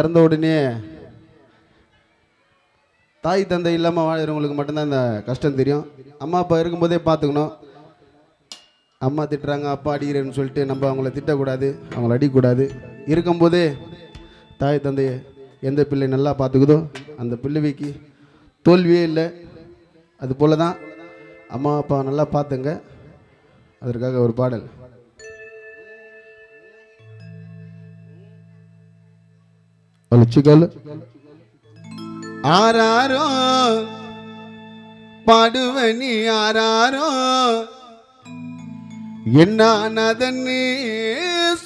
பிறந்த உடனே தாய் தந்தை இல்லாமல் வாழறவங்களுக்கு மட்டும்தான் இந்த கஷ்டம் தெரியும். அம்மா அப்பா இருக்கும்போதே பார்த்துக்கணும். அம்மா திட்டுறாங்க அப்பா அடிக்கிறேன்னு சொல்லிட்டு நம்ம அவங்கள திட்டக்கூடாது, அவங்கள அடிக்கக்கூடாது. இருக்கும்போதே தாய் தந்தையை எந்த பிள்ளை நல்லா பார்த்துக்குதோ அந்த பிள்ளைக்கு தோல்வியே இல்லை. அது போல தான் அம்மா அப்பா நல்லா பார்த்துங்க. அதற்காக ஒரு பாடல். ஆராரோ பாடுவனி ஆராரோ என்னன்னு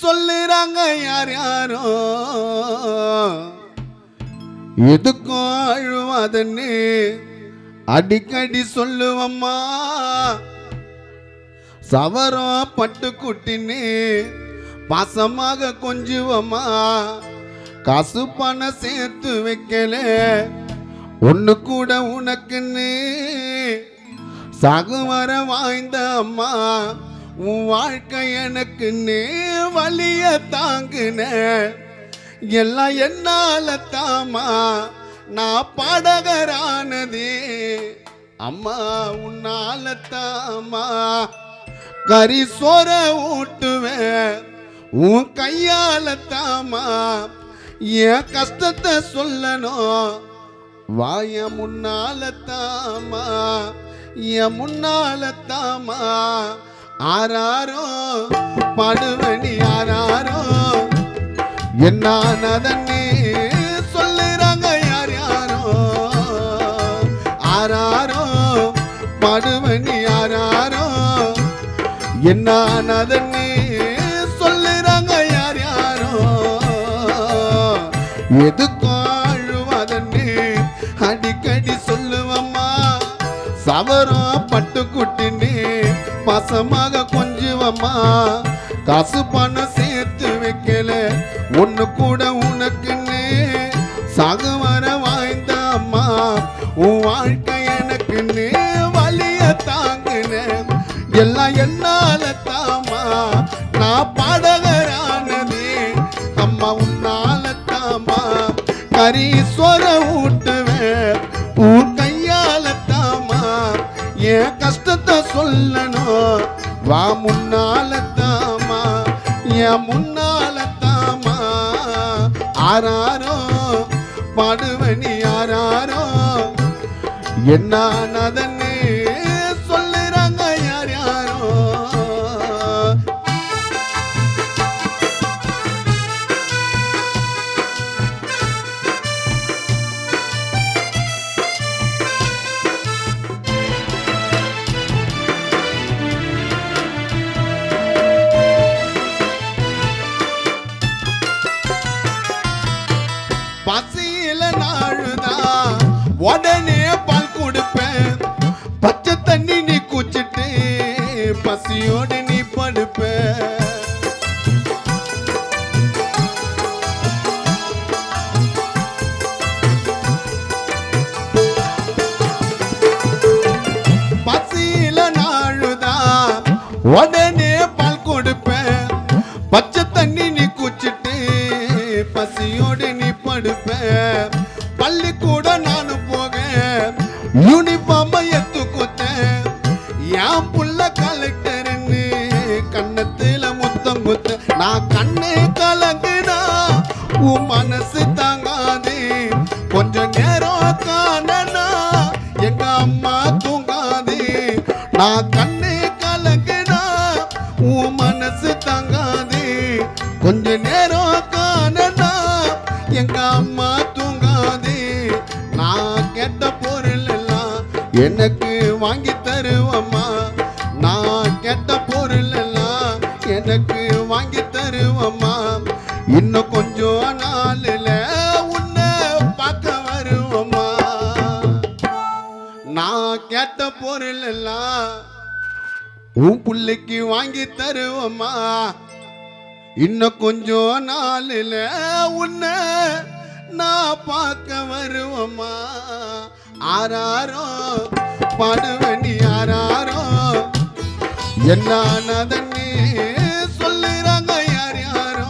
சொல்லுறாங்க யார் யாரோ, எதுக்கும் அழுவாதன்னு அடிக்கடி சொல்லுவம்மா. சவரம் பட்டு குட்டின்னு பாசமாக கொஞ்சுவம்மா. காசு பணம் சேர்த்து வைக்கல ஒண்ணு கூட உனக்குன்னு சாகுவர வாய்ந்த அம்மா. உன் வாழ்க்கை எனக்குன்னு வலிய தாங்குன எல்லாம் என்னால தாமா. நான் பாடகரானதே அம்மா உன்னால தாமா. கறி சோற ஊட்டுவேன் உன் கையால தாமா. என் கஷ்டத்தை சொல்லணும் வாய முன்னால தாமா, என் முன்னால தாமா. ஆராரோ பாடுவனி ஆராரோ என்னன்னு சொல்லுறாங்க யார் யாரோ. ஆராரோ பாடுவனி ஆராரோ என்னன்னு சொல்லுறாங்க யார் யாரோ. எதுக்கும் அழுவாதன்னு அடிக்கடி சொல்லுவம்மா. சவரம் பட்டு குட்டின்னு பாசமாக கொஞ்சுவம்மா. காசு பணம் சேர்த்து வைக்கல ஒண்ணு கூட உனக்குன்னு சாகுவர வாய்ந்த அம்மா. உன் வாழ்க்கை எனக்குன்னு வலிய தாங்குன எல்லாம் என்னால தாமா. நான் பாடகரானதே அம்மா உன்னால தாமா. கறி சோற ஊட்டுவேன் உன் கையால தாமா. என் கஷ்டத்தை சொல்லணும் வா முன்னால தாமா, என் முன்னால தாமா. ஆராரோ பாடுவனி ஆராரோ என்னன்னு சொல்லுறாங்க யார் யாரோ. பசியில நாழுதான் உடனே பால் கொடுப்பேன். பச்சை தண்ணி நீ குச்சிட்டு பசியோடு நீ படுப்ப. பசியில நாழுதான் உடனே பால் கொடுப்பேன். பச்சை தண்ணி நீ குச்சிட்டு பசியோடு நீ படுப்ப. பள்ளிக்கூட நானும் போக யூனிஃபார்ம் எத்து குத்தேன். என் புள்ள கலெக்டர்ன்னு கண்ணத்துல முத்தம் குத்த. நான் கண்ணு கலங்குனா உன் மனசு தாங்காது. கொஞ்ச நேரம் காணனா எங்க அம்மா தூங்காது. நான் கண்ணு கலங்குனா உன் மனசு தாங்காது. கொஞ்ச நேரம் காணனா எங்க அம்மா தூங்காது. நான் கேட்ட பொருள் எல்லாம் எனக்கு வாங்கி தருவம்மா. நான் கேட்ட பொருள் எல்லாம் எனக்கு வாங்கி தருவம்மா. இன்னும் கொஞ்சம் நாளில் உன்னை பார்க்க வருவம்மா. நான் கேட்ட பொருள் எல்லாம் உன் பிள்ளைக்கு வாங்கி தருவம்மா. இன்னும் கொஞ்சம் நாளில் உன்னை நான் பார்க்க வருவம்மா. ஆராரோ பாடுவனி ஆராரோ என்னன்னு சொல்லுறாங்க யார் யாரோ.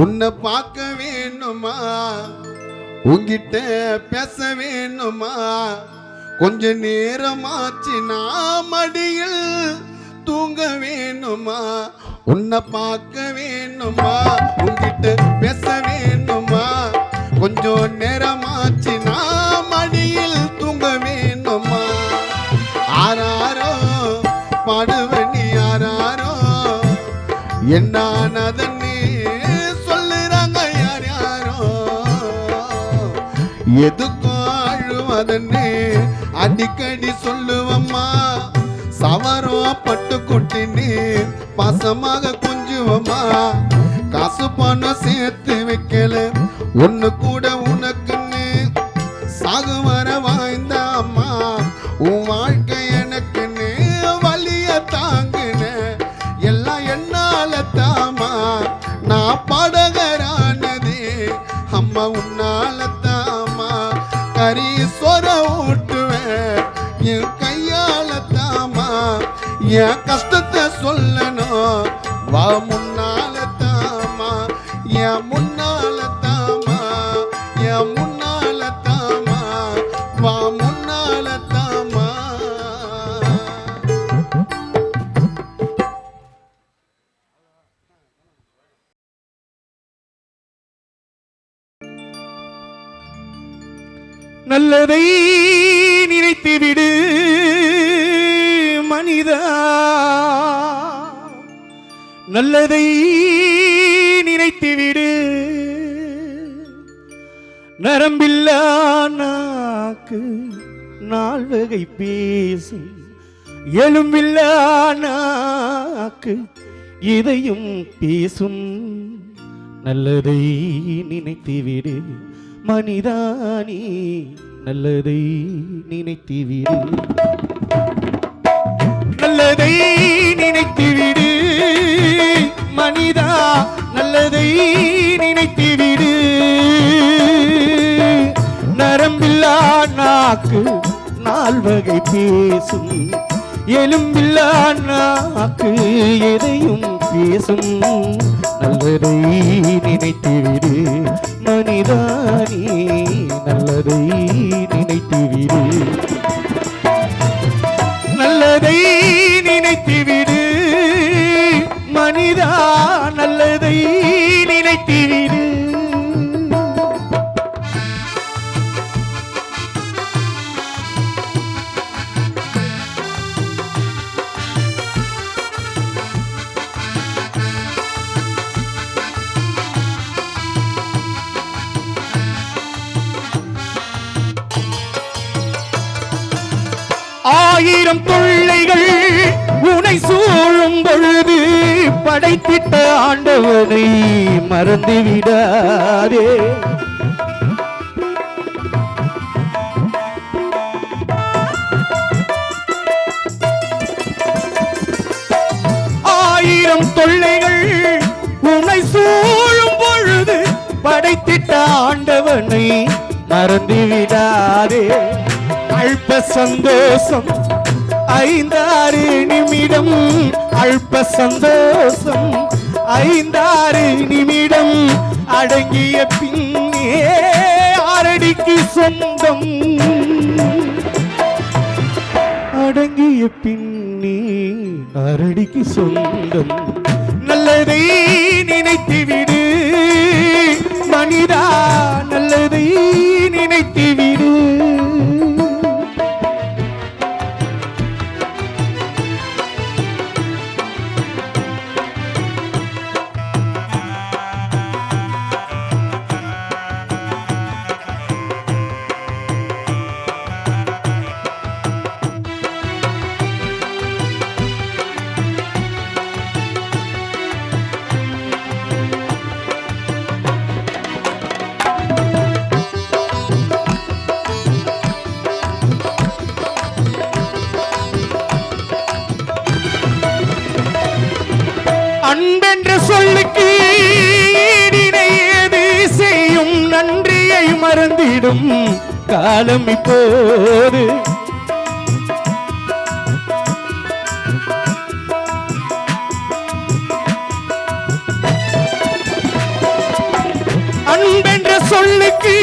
உன்னை பார்க்க வேணுமா, உங்கிட்ட பேச வேணுமா, கொஞ்ச நேரமாச்சு நான் மடியில் தூங்க வேணுமா, உன்னை பார்க்க வேணுமா, உங்கிட்ட பேச வேணுமா, கொஞ்சம் நேரமாச்சு நான் மடியில் தூங்க வேணுமா. ஆராரோ பாடுவனி ஆராரோ என்னானதன்னே சொல்லுறாங்க யார் யாரோ, எதுக்கும் அழுவதன்னே அடிக்கடி சொல்லுவம்மா. சவரம் பட்டு கொட்டினே பாசமாக கொஞ்சுவம்மா. காசு பணம் சேர்த்து வைக்கல ஒண்ணு கூட உனக்குன்னு, சாகு வர வாய்ந்த அம்மா உன் வாழ்க்கை எனக்குன்னு. வலிய தாங்குன எல்லாம் என்னால தாமா, நான் பாடகரானதே அம்மா உன்னால தாமா. கறி சொர ஊட்டுவேன் என் கையால தாமா, என் கஷ்டத்தை சொல்லணும் வா முன்னால தாமா, என் முன்னால தாமா, என் முன்னால தாமா, வா முன்னால தாமா. நல்லதை நினைத்து விடு மனிதா, நல்லதை நினைத்து விடு. நரம்பில்லா நாக்கு நால்வகை பேசும், எலும்பில்லா நாக்கு இதையும் பேசும். நல்லதை நினைத்து விடு மனிதானி, நல்லதை நினைத்து விடு. நல்லதை நினைத்து விடு மனிதா, நல்லதை நினைத்து விடு. நரம்பில்லா நாக்கு நால்வகை பேசும், எலும்பில்லா நாக்கு எதையும் பேசும். நல்லதை நினைத்து விடு மனிதானி, நல்லதை நினைத்து விடு. நல்லதை நினைத்து விடு மனிதா, நல்லதை நினைத்து விடு. ஆயிரம் தொல்லைகள் உனை சூழும் பொழுது படைத்திட்ட ஆண்டவனை மறந்து விடாதே. ஆயிரம் தொல்லைகள் உனை சூழும் பொழுது படைத்திட்ட ஆண்டவனை மறந்து விடாதே. அல்ப சந்தோஷம் ஐந்தாறு நிமிடம், அல்ப சந்தோஷம் ஐந்தாறு நிமிடம், அடங்கிய பின்னே ஆரடிக்கு சொந்தம், அடங்கிய பின்னே ஆரடிக்கு சொந்தம். நல்லதை நினைத்து விடு மனிதா, நல்லதை நினைத்து விடு. அன்பென்ற சொல்லுக்கு ஈடினை ஏது செய்யும், நன்றியை மறந்திடும் காலம் இப்போது. சொல்லுக்கு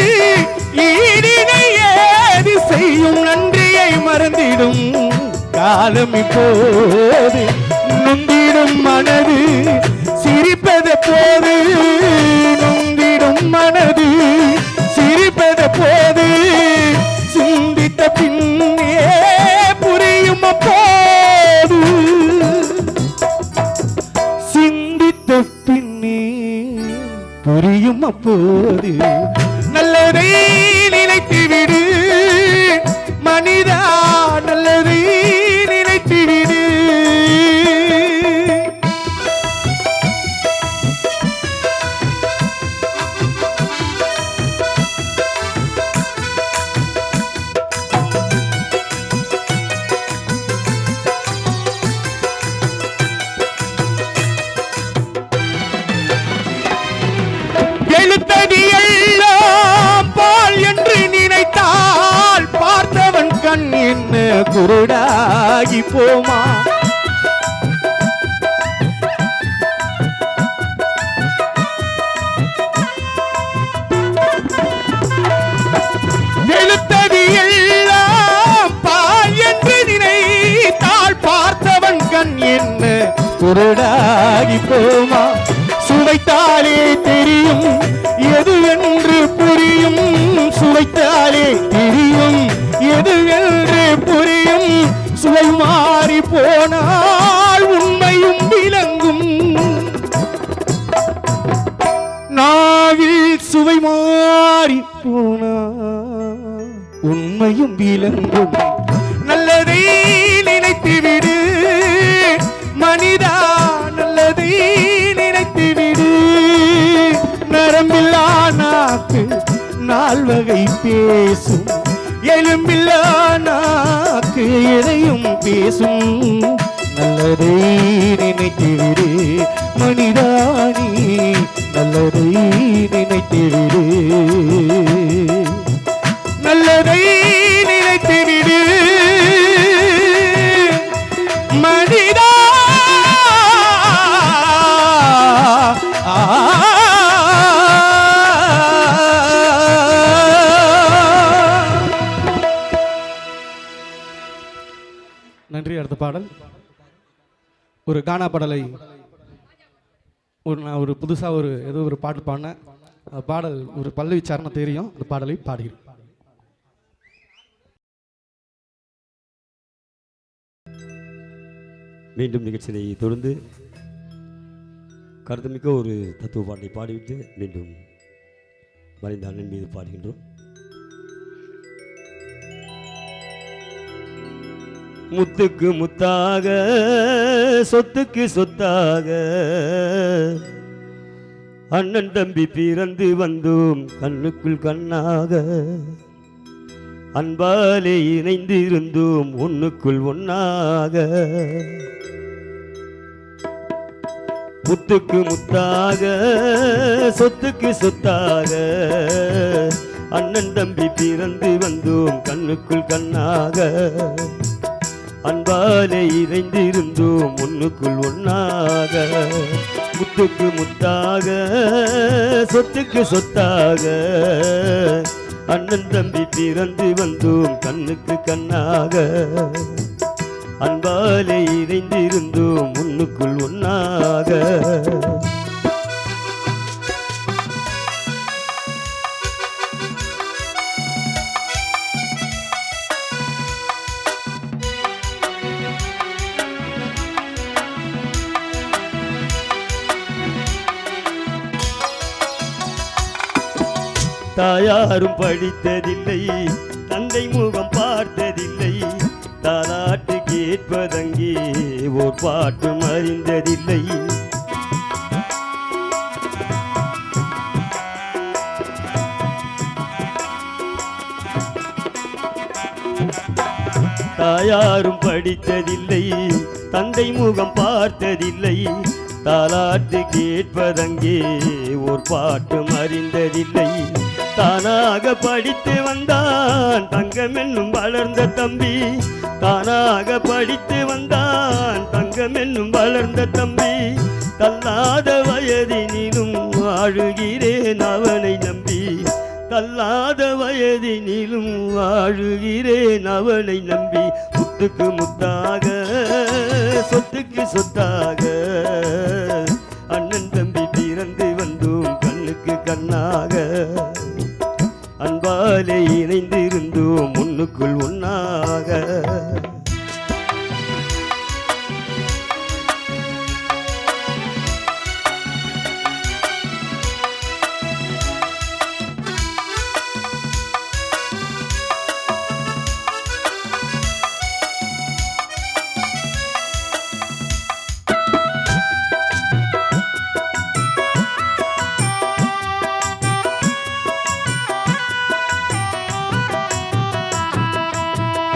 ஈடினை ஏது செய்யும் நன்றியை மறந்திடும் காலம் இப்போது நொந்திடும் மனது சிரிப்பது போது நொந்திடும் மனது சிரிப்பது போது சிந்தித்த பின்னே புரியும் அப்போது சிந்தித்த பின்னே புரியும் அப்போது நல்லதை நினைத்து விடு மனிதா நல்லதை நினைத்து விடு எழுத்தடி எல்லாம் பால் என்று நினைத்தால் பார்த்தவன் கண் என்ன குருடாகி போமா எழுத்தடி எல்லாம் பால் என்று நினைத்தால் பார்த்தவன் கண் என்ன குருடாகி போமா சுவைத்தாலே தெரியும் எது என்று புரியும் சுவைத்தாலே தெரியும் எது என்று புரியும் சுவை மாறி போனால் உண்மையும் விளங்கும் நாவில் சுவை மாறி போனால் உண்மையும் விளங்கும் நல்லதை நினைத்து விடு மனிதா நல்லதை நினைத்து விடு நரம்பில்லா நாக்கு நால்வகை பேசும் எலும்பில்லா நாக்கு எதையும் பேசும் நல்லதை நினைத்து விடு மனிதானி நல்லதை நினைத்து விடு நல்லதை நினைத்து விடு மனிதா நன்றி. அடுத்த பாடல் ஒரு கானா பாடலை நான் ஒரு புதுசாக ஏதோ ஒரு பாட்டு பாடினேன். பாடல் ஒரு பல்லவி சரணம் தெரியும். அந்த பாடலை பாடுகிறேன். மீண்டும் நிகழ்ச்சியை தொடர்ந்து கருத்துமிக்க ஒரு தத்துவ பாட்டை பாடிவிட்டு மீண்டும் மறைந்த அண்ணன் மீது பாடுகின்றோம். முத்துக்கு முத்தாக சொத்துக்கு சொத்தாக அண்ணன் தம்பி பிறந்து வந்தோம் கண்ணுக்குள் கண்ணாக அன்பாலே இணைந்து இருந்தோம் ஒண்ணுக்குள் ஒன்னாக முத்துக்கு முத்தாக சொத்துக்கு சொத்தாக அண்ணன் தம்பி பிறந்து வந்தோம் கண்ணுக்குள் கண்ணாக அன்பாலே இறைந்து இருந்தோம் ஒண்ணுக்குள் ஒன்னாக முத்துக்கு முத்தாக சொத்துக்கு சொத்தாக அண்ணன் தம்பி பிறந்து வந்தோம் கண்ணுக்கு கண்ணாக அன்பாலே இறைந்து இருந்தோம் ஒண்ணுக்குள் ஒன்னாக தாயாரும் படித்ததில்லை தந்தை முகம் பார்த்ததில்லை தாலாட்டு கேட்பதங்கே ஓர் பாட்டும் அறிந்ததில்லை தாயாரும் படித்ததில்லை தந்தை முகம் பார்த்ததில்லை தாலாட்டு கேட்பதங்கே ஓர் பாட்டும் அறிந்ததில்லை தானாக படித்து வந்தான் தங்கம் என்னும் வளர்ந்த தம்பி தானாக படித்து வந்தான் தங்கம் என்னும் வளர்ந்த தம்பி தள்ளாத வயதினிலும் வாழுகிறேன் அவனை நம்பி தள்ளாத வயதினிலும் வாழுகிறேன் அவனை நம்பி முத்துக்கு முத்தாக சொத்துக்கு சொத்தாக அண்ணன் தம்பி பிறந்து வந்தோம் கண்ணுக்கு கண்ணாக அன்பாலே இணைந்திருந்தோம் முன்னுக்குள் ஒன்னாக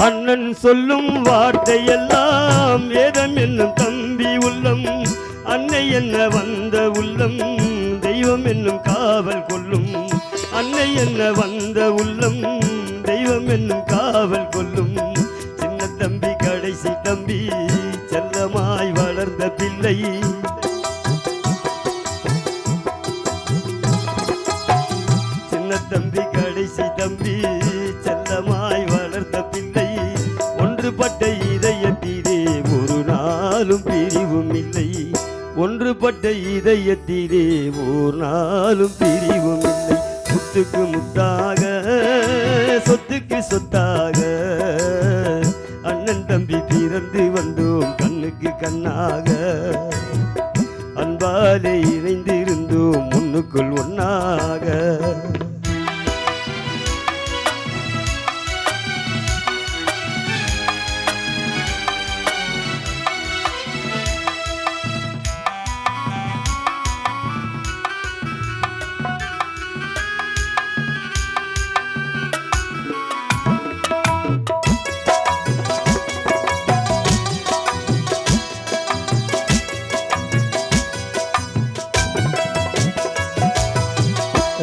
அண்ணன் சொல்லும் வார்த்தையெல்லாம் வேதம் என்னும் தம்பி உள்ளம் அன்னை என்ன வந்த உள்ளம் தெய்வம் என்னும் காவல் கொள்ளும் அன்னை என்ன வந்த உள்ளம் தெய்வம் என்னும் காவல் கொள்ளும் சின்ன தம்பி கடைசி தம்பி செல்லமாய் வளர்ந்த பிள்ளை சின்ன தம்பி கடைசி தம்பி செல்லமாய் வளர்ந்த பிள்ளை ஒன்றுபட்ட இதயத்திலே ஒரு நாளும் பிரிவும் இல்லை ஒன்றுபட்ட இதயத்திலே ஒரு நாளும் பிரிவும் இல்லை முத்துக்கு முத்தாக சொத்துக்கு சொத்தாக அண்ணன் தம்பி பிறந்து வந்தோம் கண்ணுக்கு கண்ணாக அன்பாலே இணைந்திருந்தோம் முன்னுக்குள் ஒன்னாக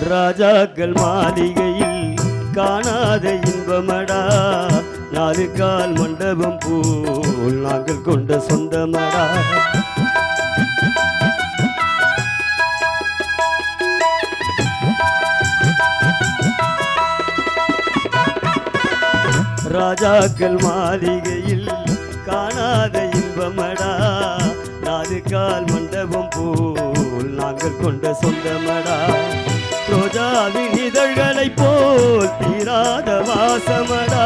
ராஜாக்கள் மாளிகையில் காணாத இன்பமடா நாலு கால் மண்டபம் போல் நாங்கள் கொண்ட சொந்தமடா ராஜாக்கள் மாளிகையில் காணாத இன்பமடா நாலு கால் மண்டபம் போல் நாங்கள் கொண்ட சொந்தமடா ரோஜாவின் இதழ்களை போல் தீராத வாசமடா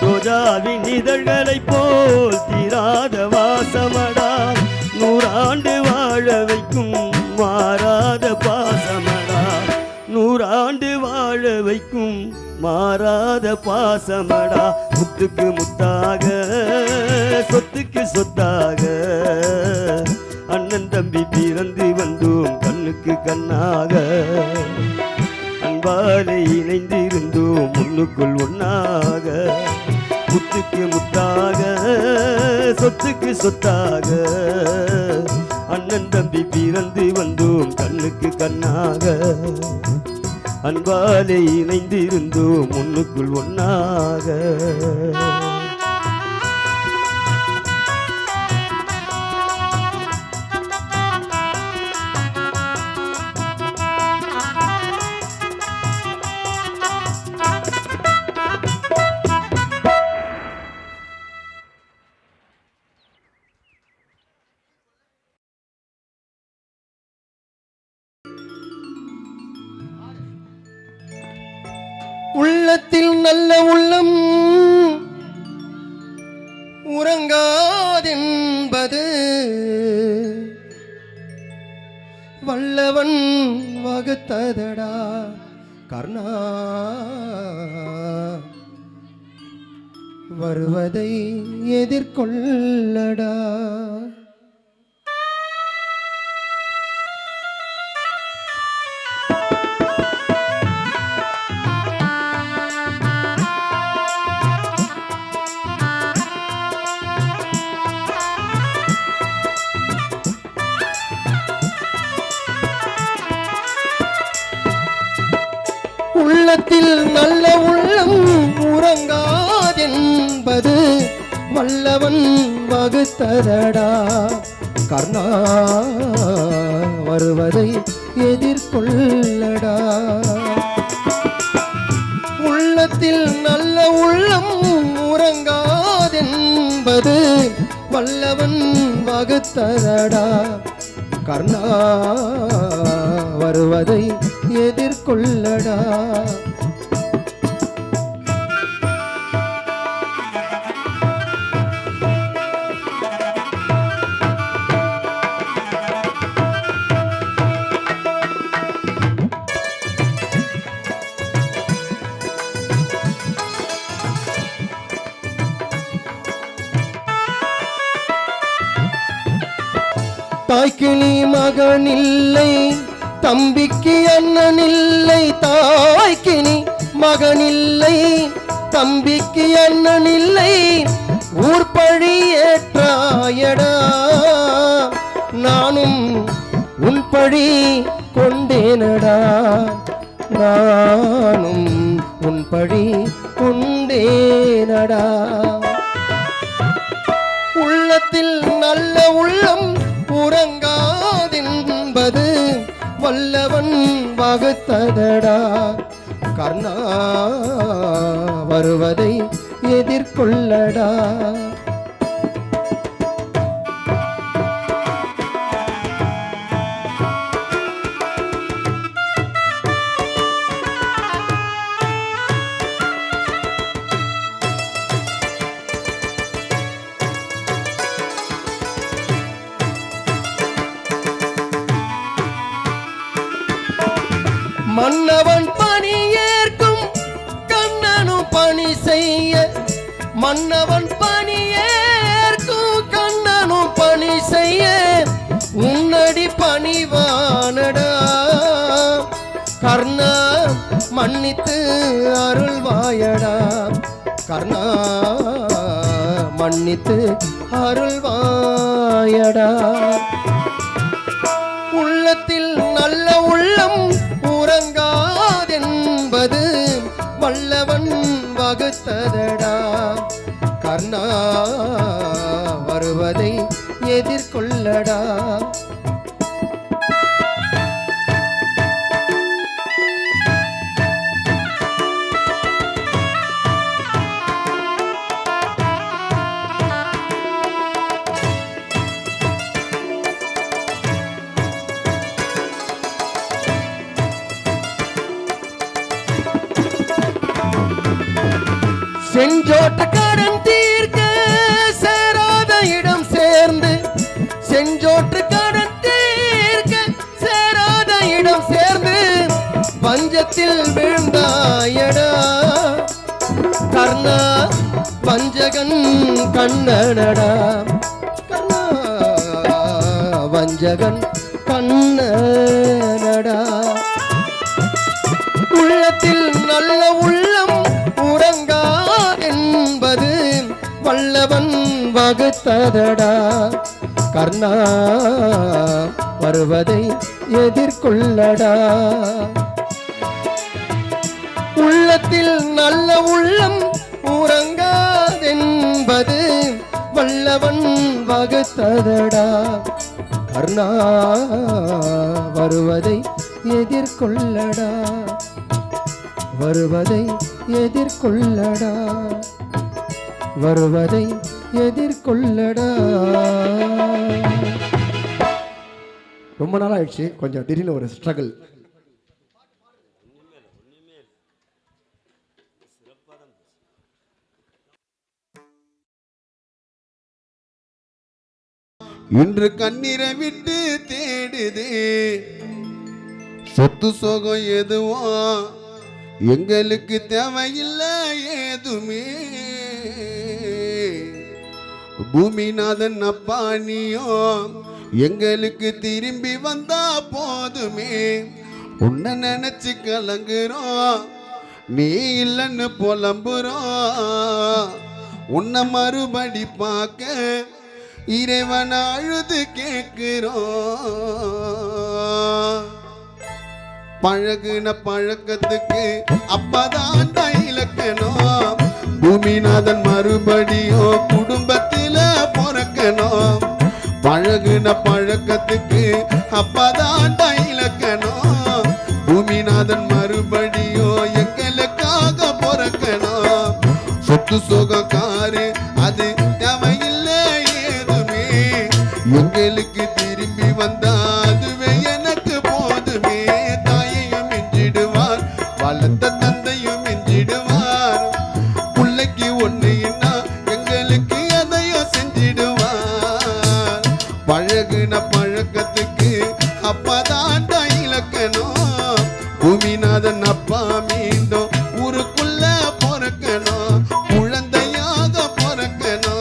ரோஜாவின் இதழ்களை போல் தீராத வாசமடா நூறாண்டு வாழ வைக்கும் மாறாத பாசமடா நூறாண்டு வாழ வைக்கும் மாறாத பாசமடா முத்துக்கு முத்தாக சொத்துக்கு சொத்தாக அண்ணன் தம்பி பிறந்து வந்தோம் கண்ணுக்கு கண்ணாக அன்பாலே இணைந்திருந்தோம் முன்னுக்குள் ஒன்னாக முத்துக்கு முத்தாக சொத்துக்கு சொத்தாக அண்ணன் தம்பி பிறந்து வந்தோம் கண்ணுக்கு கண்ணாக அன்பாலே இணைந்திருந்தோம் முன்னுக்குள் ஒன்னாக உள்ளத்தில் நல்ல உள்ளம் உறங்காதென்பது வல்லவன் வகுத்ததடா கர்ணா வருவதை எதிர்கொள்ளடா உள்ளத்தில் நல்ல உள்ளம் உறங்காதென்பது வல்லவன் வகுத்ததடா கர்ணா வருவதை எதிர்கொள்ளடா உள்ளத்தில் நல்ல உள்ளம் உறங்காதென்பது வல்லவன் வகுத்ததடா. கர்ணா வருவதை எதிர்கொள்ளடா. தாய்க்கு நீ மகனில்லை, தம்பிக்கு அண்ணனில்லை. தாய்க்கு நீ மகனில்லை, தம்பிக்கு அண்ணனில்லை. ஊர்பழி ஏற்றாயடா, நானும் உன் பழி கொண்டேனடா. நானும் உன் பழி கொண்டேனடா. உள்ளத்தில் நல்ல உள்ளம் உறங்காதென்பது வல்லவன் வகுத்ததடா. கர்ணா வருவதை எதிர்கொள்ளடா. மன்னவன் பணி ஏற்கும் கண்ணனும் பணி செய்ய. மன்னவன் பணி ஏற்கும் கண்ணனும் பணி செய்ய. உன்னடி பணிவானடா. கர்ணா மன்னித்து அருள்வாயடா. கர்ணா மன்னித்து அருள்வாயடா. உள்ளத்தில் நல்ல உள்ளம் உறங்காதென்பது வல்லவன் வகுத்ததடா. கர்ணா வருவதை எதிர்கொள்ளடா. செஞ்சோட்டு கடன் தீர்க்க சேராத இடம் சேர்ந்து. செஞ்சோட்டு கடன் தீர்க்க சேராத இடம் சேர்ந்து பஞ்சத்தில் விழுந்தாயடா. கர்ணா வஞ்சகன் கண்ணனடா. கர்ணா வஞ்சகன் கண்ணனடா. உள்ளத்தில் நல்ல உள்ளம் உறங்காதென்பது வல்லவன் வகுத்ததடா. கர்ணா வருவதை எதிர்கொள்ளடா. உள்ளத்தில் நல்ல உள்ளம் உறங்காதென்பது வல்லவன் வகுத்ததடா. கர்ணா வருவதை எதிர்கொள்ளடா. வருவதை எதிர்கொள்ளடா. வருவதை எதிர்கொள்ளடா. ரொம்ப நாள் ஆயிடுச்சு, கொஞ்சம் திடீர்னு ஒரு ஸ்ட்ரகிள். இன்று கண்ணீரை விட்டு தேடுது சொத்து சோகம் எதுவும் எங்களுக்கு தேவையில்லை ஏதுமே. பூமிநாதன் அப்பானியும் எங்களுக்கு திரும்பி வந்தா போதுமே. உன்னை நினைச்சு கலங்குறோம், நீ இல்லைன்னு புலம்புறோம். உன்னை மறுபடி பார்க்க இறைவன் அழுது கேட்கிறோம். பழகுன பழக்கத்துக்கு அப்பதான் இலக்கணும். பூமிநாதன் மறுபடியும் குடும்பத்தில பிறக்கணும். பழகுன பழக்கத்துக்கு அப்பதான் இலக்கணும். பூமிநாதன் மறுபடியும் எங்களுக்காக பொறக்கணும். சொத்து சுகக்காரு அது தேவையில்லை ஏதுமே, எங்களுக்கு திரும்பி வந்தா அதுவே எனக்கு போதுமே. தாயையும் மிஞ்சிடுவார், வளர்த்த தந்தையும் மிஞ்சிடுவார், பிள்ளைக்கு ஒண்ணுன்னா எங்களுக்கு எதையும் செஞ்சிடுவார். பழகுன பழக்கத்துக்கு அப்பதான் இலக்கணும். பூமிநாதன் அப்பா மீண்டும் ஊருக்குள்ள பொறக்கணும், குழந்தையாக பொறக்கணும்.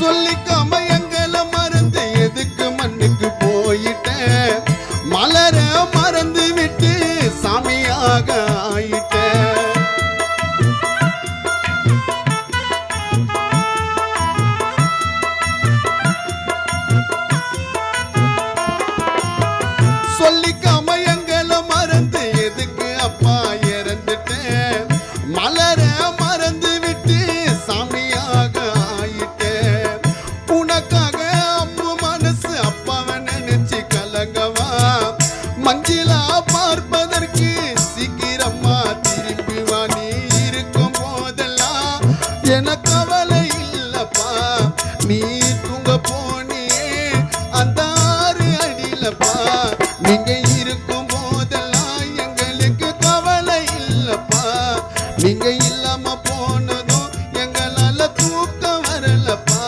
சொல்லிக்காம எங்களை மறந்து எதுக்கு மண்ணுக்கு போயிட்டேன், மலர மறந்து விட்டு சாமியாக ஆயிட்டேன். சொல்லிக்காம எங்களை மறந்து எதுக்கு அப்பா இறந்துட்டேன், மலர மறந்து விட்டு சாமியாக ஆயிட்டேன். உனக்காக அம்மு மனசு அப்பாவை நினைச்சு கலங்கவா, மஞ்சிலா பார்ப்பதற்கு சீக்கிரமா திரும்பி வா. நீ இருக்கும் போதெல்லாம் எனக்கு கவலை இல்லப்பா, நீ தூங்க போனியே அந்த 6 அடியிலப்பா. நீங்க இருக்கும் போதெல்லாம் எங்களுக்கு கவலை இல்லப்பா, நீங்க இல்லாம போனதும் எங்களால தூக்கம் வரலப்பா.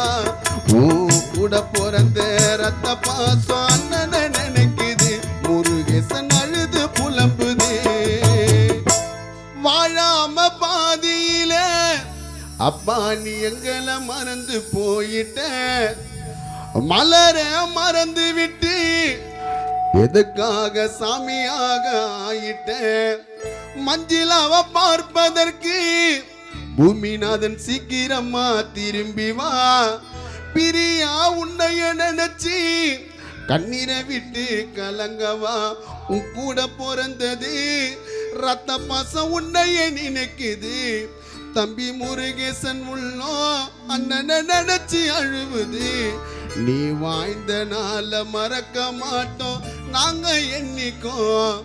கூட பிறந்த ரத்த பாசம் அண்ணனை நினைக்குது, முருகேசன் அழுது புலம்புது. வாழாம பாதியில அப்பா நீ எங்களை மறந்து போயிட்ட, மலர மறந்து விட்டு எதுக்காக சாமியாக ஆயிட்ட. மஞ்சிலாவ பார்ப்பதற்கு பூமிநாதன் சீக்கிரமா திரும்பி வா. பிரியா உன்னைய நினைச்சு கண்ணீரை விட்டு கலங்கவா. உன் கூட பிறந்தது ரத்த பாசம் உன்னைய நினைக்குது. தம்பி முருகேசன் உள்ளோம் அண்ணனை நினைச்சு அழுவுது. நீ வாழ்ந்த நாள மறக்க மாட்டோம் நாங்க எண்ணிக்கோம்.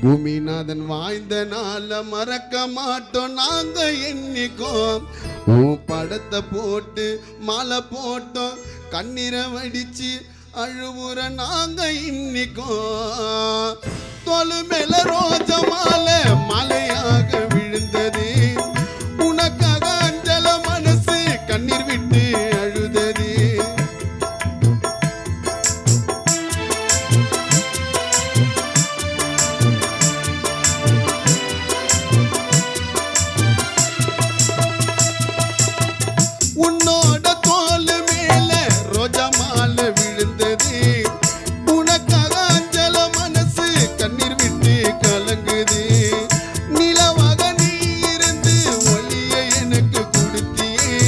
பூமிநாதன் வாழ்ந்த நாள மறக்க மாட்டோம் நாங்க எண்ணிக்கோம். உன் படத்தை போட்டு மாலை போட்டோம், கண்ணீரை வடிச்சு அழுவுற நாங்க இன்னிக்கோம். தொழு மேல ரோஜ மாலை மலையாக விழுந்தது, உனக்காக அஞ்சல மனசு கண்ணீர் விட்டு அழுதது. உன்னோட தோல் மேல ரோஜா மாலை விழுந்தது, உனக்காக அஞ்சல மனசு கண்ணீர் விட்டு கலங்குது. நிலவாக நீ இருந்து ஒளிய எனக்கு கொடுத்தியே,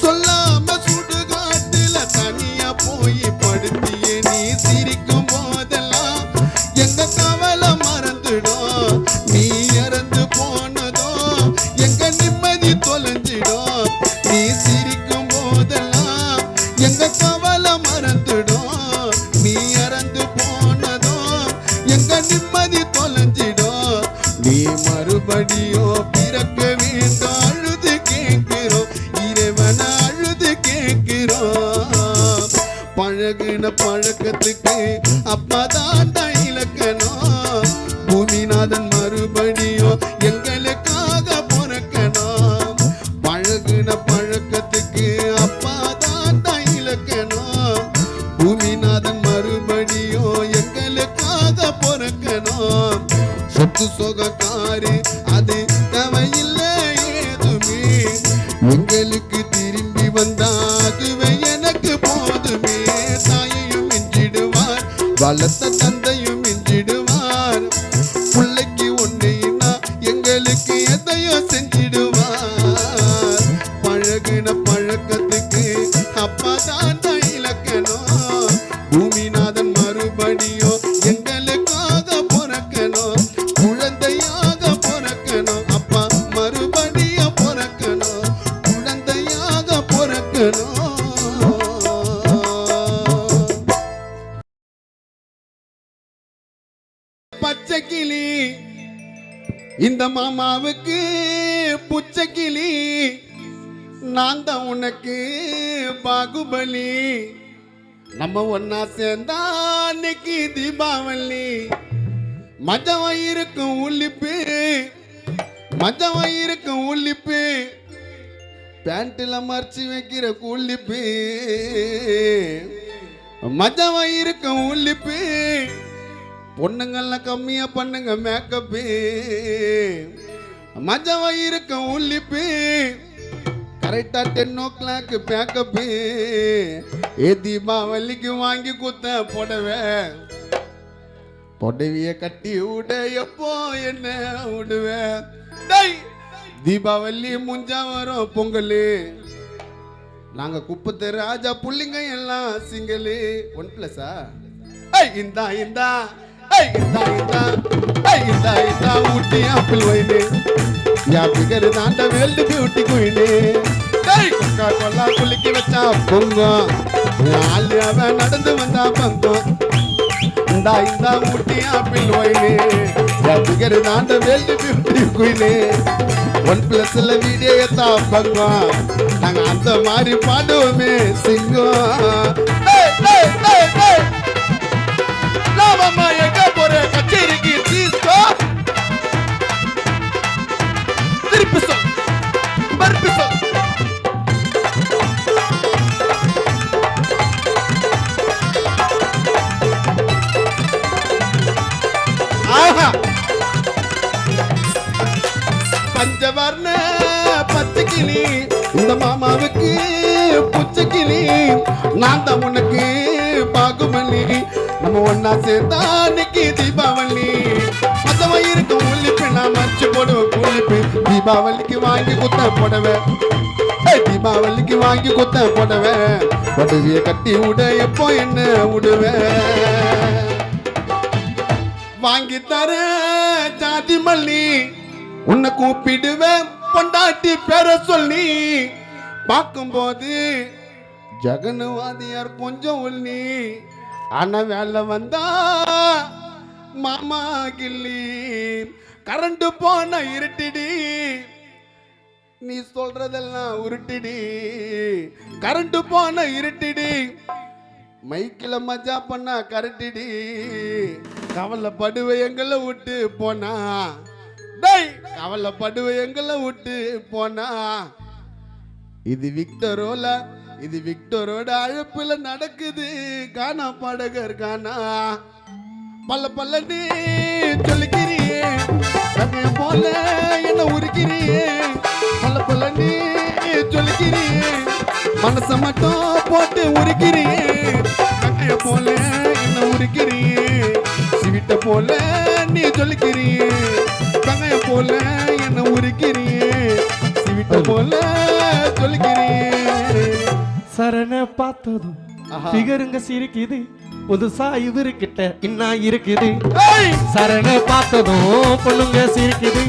சொல்லாம சுடுகாட்டுல தனியா போய் படுத்தியே. நீ சிரிக்கும் போதெல்லாம் எங்க கவலை மறந்துடும், நீ இறந்து போனதும் எங்க நிம்மதி தொலைஞ்சிடும். நீ சிரிக்கும் போதெல்லாம் எங்க கவலை மறந்துடும், நீ இறந்து போனதும் எங்க நிம்மதி தொலைஞ்சிடும். நீ மறுபடியும் பிறக்க வேண்டும் அழுது கேட்கிறோம், இறைவன அழுது கேட்கிறோம். பழகுன பழக்கத்துக்கு அப்பதான் இலக்கணம். பூமிநாதன் மறுபடியும் எங்களுக்காக பொறக்கணும். பழகுன பழக்கத்துக்கு அப்பாதான் இலக்கணம். பூமிநாதன் மறுபடியும் எங்களுக்காக பொறக்கணும். சொத்து சொகக்காரு அது தேவையில்லை ஏதுமே, எங்களுக்கு திரும்பி வந்தா அதுவே எனக்கு போதுமே. தாயையும் மிஞ்சிடுவார், வளர்த்த தந்தையும் மிஞ்சிடுவார், பிள்ளைக்கு பச்சை கிளி இந்த மாமாவுக்கு புச்சை கிளி நான் தான் உனக்கு பாகுபலி நம்ம ஒன்னா சேர்ந்தா அன்னைக்கு தீபாவளி மஜவா இருக்கும் உள்ளிப்பு மஜவா இருக்கும் உள்ளிப்பு பேண்ட்ல மறைச்சி வைக்கிற உள்ளிப்பு மஜவா இருக்கும் உள்ளிப்பு பொண்ணுங்கள்லாம் கம்மியா பண்ணுங்க மேக்கப்பு மஜவா இருக்கும் உள்ளிப்பு கரெக்டா 10 o'clock பேக்கப்பு தீபாவளிக்கு வாங்கி குத்த புடவைய கட்டி விட எப்போ என்ன விடுவேன் தீபாவளி முஞ்சா வரும் பொங்கல் நாங்க குப்பத்து ராஜா புள்ளிங்க எல்லாம் சிங்கலு 1+ஆ இந்தா இந்தா இந்தா இந்தா இந்தா இந்தா ஊட்டி ஆப்பிள் வைனு யா பிகர் தாண்ட வேல்டு பியூட்டி குயினு கொக்கா கொல்லா குளிக்க வச்சா பொங்கும் ஆலியாவ நடந்து வந்தா பங்கும் இந்தா இந்தா ஊட்டி ஆப்பிள் வைனு யா பிகர் தாண்ட வேல்டு பியூட்டி குயினு 1+ல வீடியோ ஏத்தா பங்கும் நாங்க அந்த மாதிரி பாடுவோமே சிங்கம் மாமா எங்க போற கச்சேரிக்கு தீஸ்கோ திருப்பி சொல் மறுபடி சொல் ஆஹா பஞ்சவர்ண பச்சை கிளி இந்த மாமாவுக்கு புச்சை கிளி நான் தான் உனக்கு பாகுபலி நம்ம ஒன்னா சேர்ந்தா அன்னைக்கு தீபாவளி மதமா இருக்கும் உள்ளிப்பு நான் மறைச்சு போடுவேன் உள்ளிப்பு தீபாவளிக்கு வாங்கி குத்த புடவை தீபாவளிக்கு வாங்கி குத்த புடவைய கட்டி விட எப்போ என்ன விடுவேன் வாங்கி தர ஜாதி மல்லி உன்னை கூப்பிடுவேன் பொண்டாட்டி பேர சொல்லி பார்க்கும்போது ஜெகன்வாதியார் கொஞ்சம் உள்ளி ஆனா வேலை வந்தா மாமா கிள்ளி கரண்ட் போன இருட்டிடி நீ சொல்றதெல்லாம் உருட்டிடி கரண்ட் போன இருட்டிடி மைக்கில மஜா பண்ணா கரட்டிடி கவலைப்படுவ எங்களை விட்டு போனா கவலைப்படுவ எங்களை விட்டு போனா இது விக்டரோல இது விக்டரோட அழைப்புல நடக்குது கானா பாடகர் கானா பல்ல நீ சொல்லிக்கிறியே கண்ணைய போல என்ன உருக்கிறியே பல்ல நீ சொல்லிக்கிறியே மனச மட்டும் போட்டு உருக்கிறியே கண்ணைய போல என்ன உருக்கிறியே சிவிட்ட போல நீ சொல்லிக்கிறியே கண்ணைய போல என்ன உருக்கிறியே சிவிட்ட போல சொல்லிக்கிறியே சரண பார்த்ததும் ஃபிகருங்க சிரிக்குது புதுசா இவருக்கிட்ட இன்னா இருக்குது சரண பார்த்ததும் பொண்ணுங்க சிரிக்குது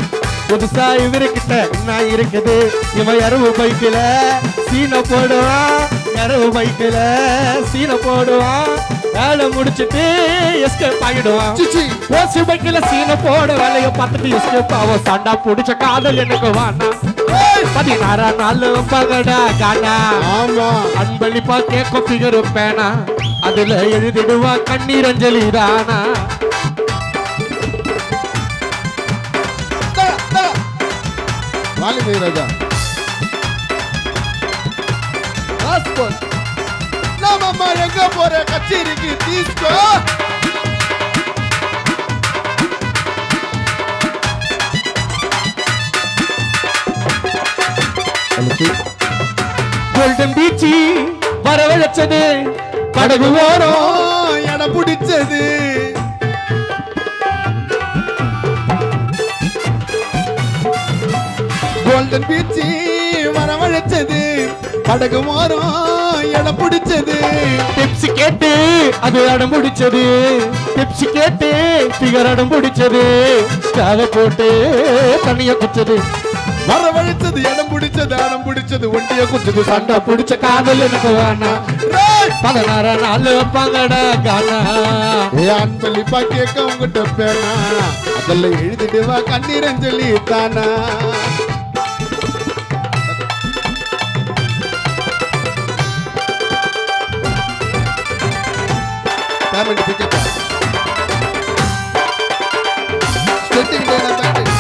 புதுசா இவருக்கிட்ட இன்னா இருக்குது இவன் இரவு பைக்கில சீனை போடுவான் இரவு பைக்கில சீனை போடுவான் வேலை முடிச்சுட்டு எஸ்கேப் ஆகிடுவான் ஓசி பைக்கில சீனை போட வேலையை பார்த்துட்டு எஸ்கேப் ஆகும் சண்டா பிடிச்ச காதல் எனக்கு வானா 16 நாள் பகடா கானா அன்பளிப்பா கேட்கும் ஃபிகர் பேனா அதுல எழுதிடுவா கண்ணீர் அஞ்சலி தானா ராஜா நாம எங்க போற கச்சேரிக்கு தீஸ்கோ கோல்டன் பீச்சி வரவழைச்சது படகு ஓரம் என பிடிச்சது கோல்டன் பீச்சி வரவழைச்சது படகு ஓரம் என பிடிச்சது பெப்சி கேட்டு அது அடம் பிடிச்சது பெப்சி கேட்டு ஃபிகர் அடம் பிடிச்சது ஸ்டாக போட்டு தண்ணிய குச்சது வரவழ அழைச்சது இடம் பிடிச்சது அடம் பிடிச்சது ஒண்டிய குச்சது சண்டை பிடிச்ச காதல் எனக்கு வேணாம் 16 நாள் வைப்பாங்கடா கானா அன்பளிப்பா கேட்க உங்ககிட்ட பேனா அதெல்லாம் எழுதிட்டு வா கண்ணீரஞ்சலி தானா பேமெண்ட் பிக்கப் ஸ்டெட்டிங் டேனா பேமெண்ட்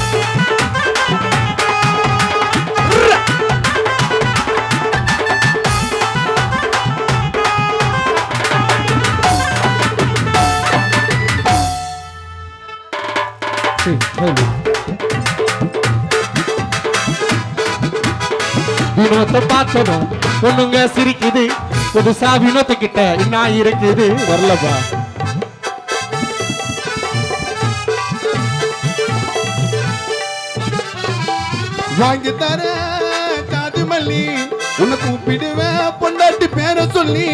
வினோத்தை பார்த்ததும் பொண்ணுங்க சிரிக்குது புதுசா வினோத்த கிட்ட என்ன இருக்குது வரலப்பா வாங்கி தர காது மல்லி உன்னை கூப்பிடுவேன் பொண்டாட்டி பேரை சொல்லி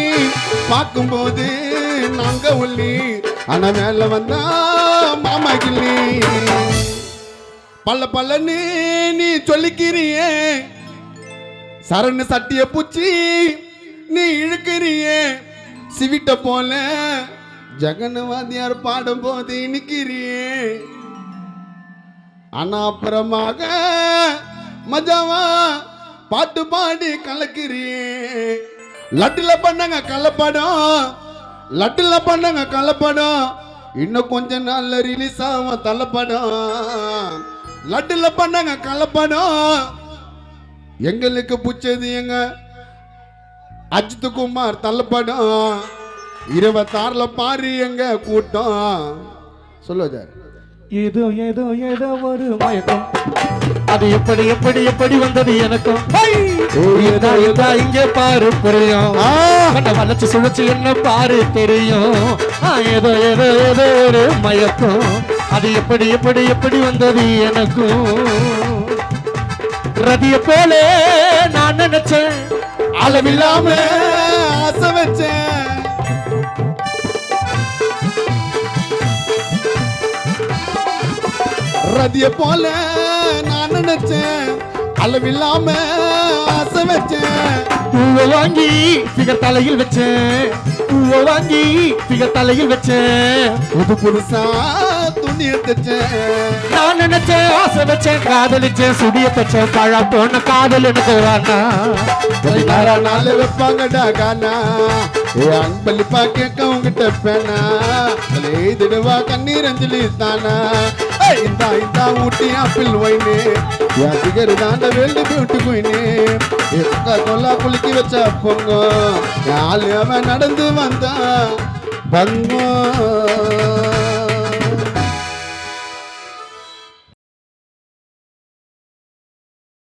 பார்க்கும்போது நாங்க உள்ளி ஆனா மேல வந்தா மாமா கிள்ளி பல்ல பல்லன்னு நீ சொல்லிக்கிறியே சரணு சட்டிய பூச்சி நீ இழுக்கிறியே சிவிட்ட போல ஜெகன்வாதியார் பாடும் போது நிக்கிறியே ஆனா அப்புறமாக மஜாவா பாட்டு பாடி கலக்கிறியே லட்டுல பண்ணங்க கலப்படம் லட்டுல பண்ணங்க கலப்படம் இன்னும் கொஞ்ச நாள்ல ரிலீஸ் ஆகும் தலைப்படம் லட்டுல பண்ணங்க கலப்படம் எங்களுக்கு பிடிச்சது எங்க அஜித் குமார் தள்ளப்படம் 26ல பாரு எங்க கூட்டம் சொல்லுவார் ஏதோ ஏதோ ஏதோ ஒரு மயக்கம் அது எப்படி எப்படி எப்படி வந்தது எனக்கும் இங்க பாரு புரியும் வளர்ச்சி சுழற்சி என்ன பாரு தெரியும் ஏதோ ஏதோ ஏதோ ஒரு மயக்கம் அது எப்படி எப்படி எப்படி வந்தது எனக்கும் ரதிய போல நான் நினைச்சேன் அளவில்லாம ஆசை வச்சேன் ரதிய போல நான் நினைச்சேன் அளவில்லாம ஆசை வச்சேன் பூவை வாங்கி பிகர் தலையில் வச்சேன் பூவை வாங்கி பிகர் தலையில் வச்சேன் புது புதுசா துணிய தச்சேன் நான் நினைச்சேன் ஆசை வச்சேன் காதலிச்சேன் சுடிய தச்சேன் பழா போன காதல் எனக்கு வேணாம் நாள் வைப்பாங்கடா கானா அன்பளிப்பா கேட்க உங்ககிட்ட பேனா எழுதிடுவா கண்ணீரஞ்சலி தானா இந்தா இந்தா ஊட்டி ஆப்பிள் ஒயினு என் பிகர் தாண்ட வேல்டு பியூட்டி குயினு கொல்லா குலுக்கி வச்ச பொங்க யாழ் அவன் நடந்து வந்தா பங்கோ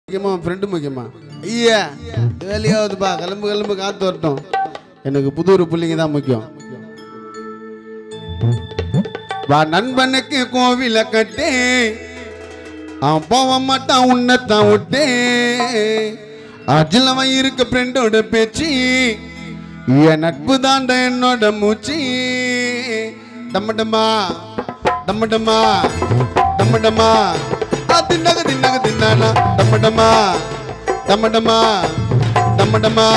முக்கியமா ஃப்ரெண்டு முக்கியமா ஐயா வேலையாவதுப்பா கிளம்பு கிளம்பு காத்து வரட்டும் எனக்கு புது பிள்ளைங்க தான் முக்கியம் வா நண்பனுக்கு கோவில கட்டே அவன் போக மாட்டான் உன்னத்தான் விட்டே அஜிலவன் இருக்க ஃப்ரெண்டோட பேச்சு என் நட்பு தாண்ட என்னோட மூச்சு டம்மடமா டம்மடமா டம்மடமா தின்னக தின்னக தின்னானா டம்மடமா டம்மடமா டம்மடமா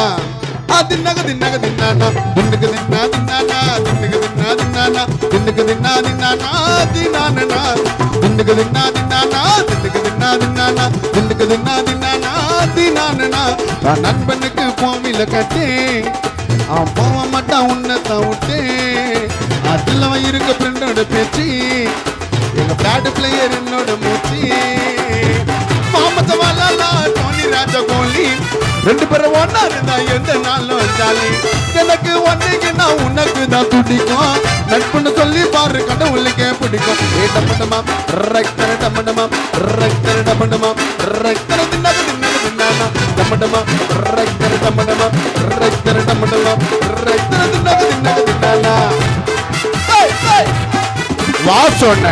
தின்னக தின்னக தின்னானா தின்னக தின்னா தின்னானா தின்னக தின்னா தின்னானா தின்னக தின்னா தின்னானா தின்னானா தின்னக தின்னா தின்னானா தின்னக தின்னா தின்னானா தின்னக தின்னா தின்னானா தின்னானா நண்பனுக்கு கோவில கட்டே அவன் போக மாட்டான் உன்னத்தான் விட்டு அதுல இருக்க ஃப்ரெண்டோட பேச்சு எங்க பேட் பிளேயர் என்னோட மூச்சு மாமச்சவாலா டோனி ராஜா கோலி 2 பேரும் ஒன்னா இருந்தா எந்த நாளும் ஜாலி எனக்கு ஒன்னைக்குன்னா உனக்கு தான் துடிக்கும் நட்புன்னு சொல்லி பாரு கடவுளுக்கே பிடிக்கும் ஏ டம்மடமா ரக்தர டம்மடமா ரக்தர டம்மடமா ரக்தர தின்னாக தின்னாக தின்னானா டம்மடமா ரக்தர டம்மடமா ரக்தர டம்மடமா ரக்தர தின்னாக தின்னாக தின்னானா வா சொன்ன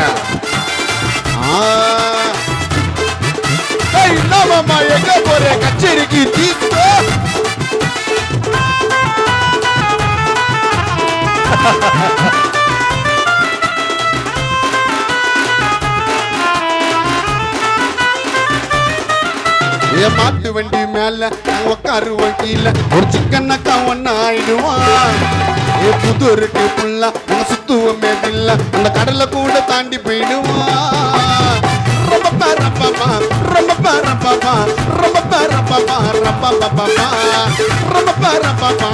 மாமா எங்க போற கச்சேரிக்கு தீர்த்து என் மாட்டு வண்டி மேல நான் உட்காருவோம் கீழே ஒரு சிக்கனக்கா ஒன்னு ஆயிடுவான் புதூருக்கு புல்லா உன சுத்துவமே இல்ல அந்த கடலை கூட தாண்டி போயிடுவான் ரொம்ப பாரப்பாப்பா ரொம்ப பாரப்பாப்பா ரொம்ப பாரப்பாப்பா ரப்பாப்பாப்பா ரொம்ப பாரப்பாப்பா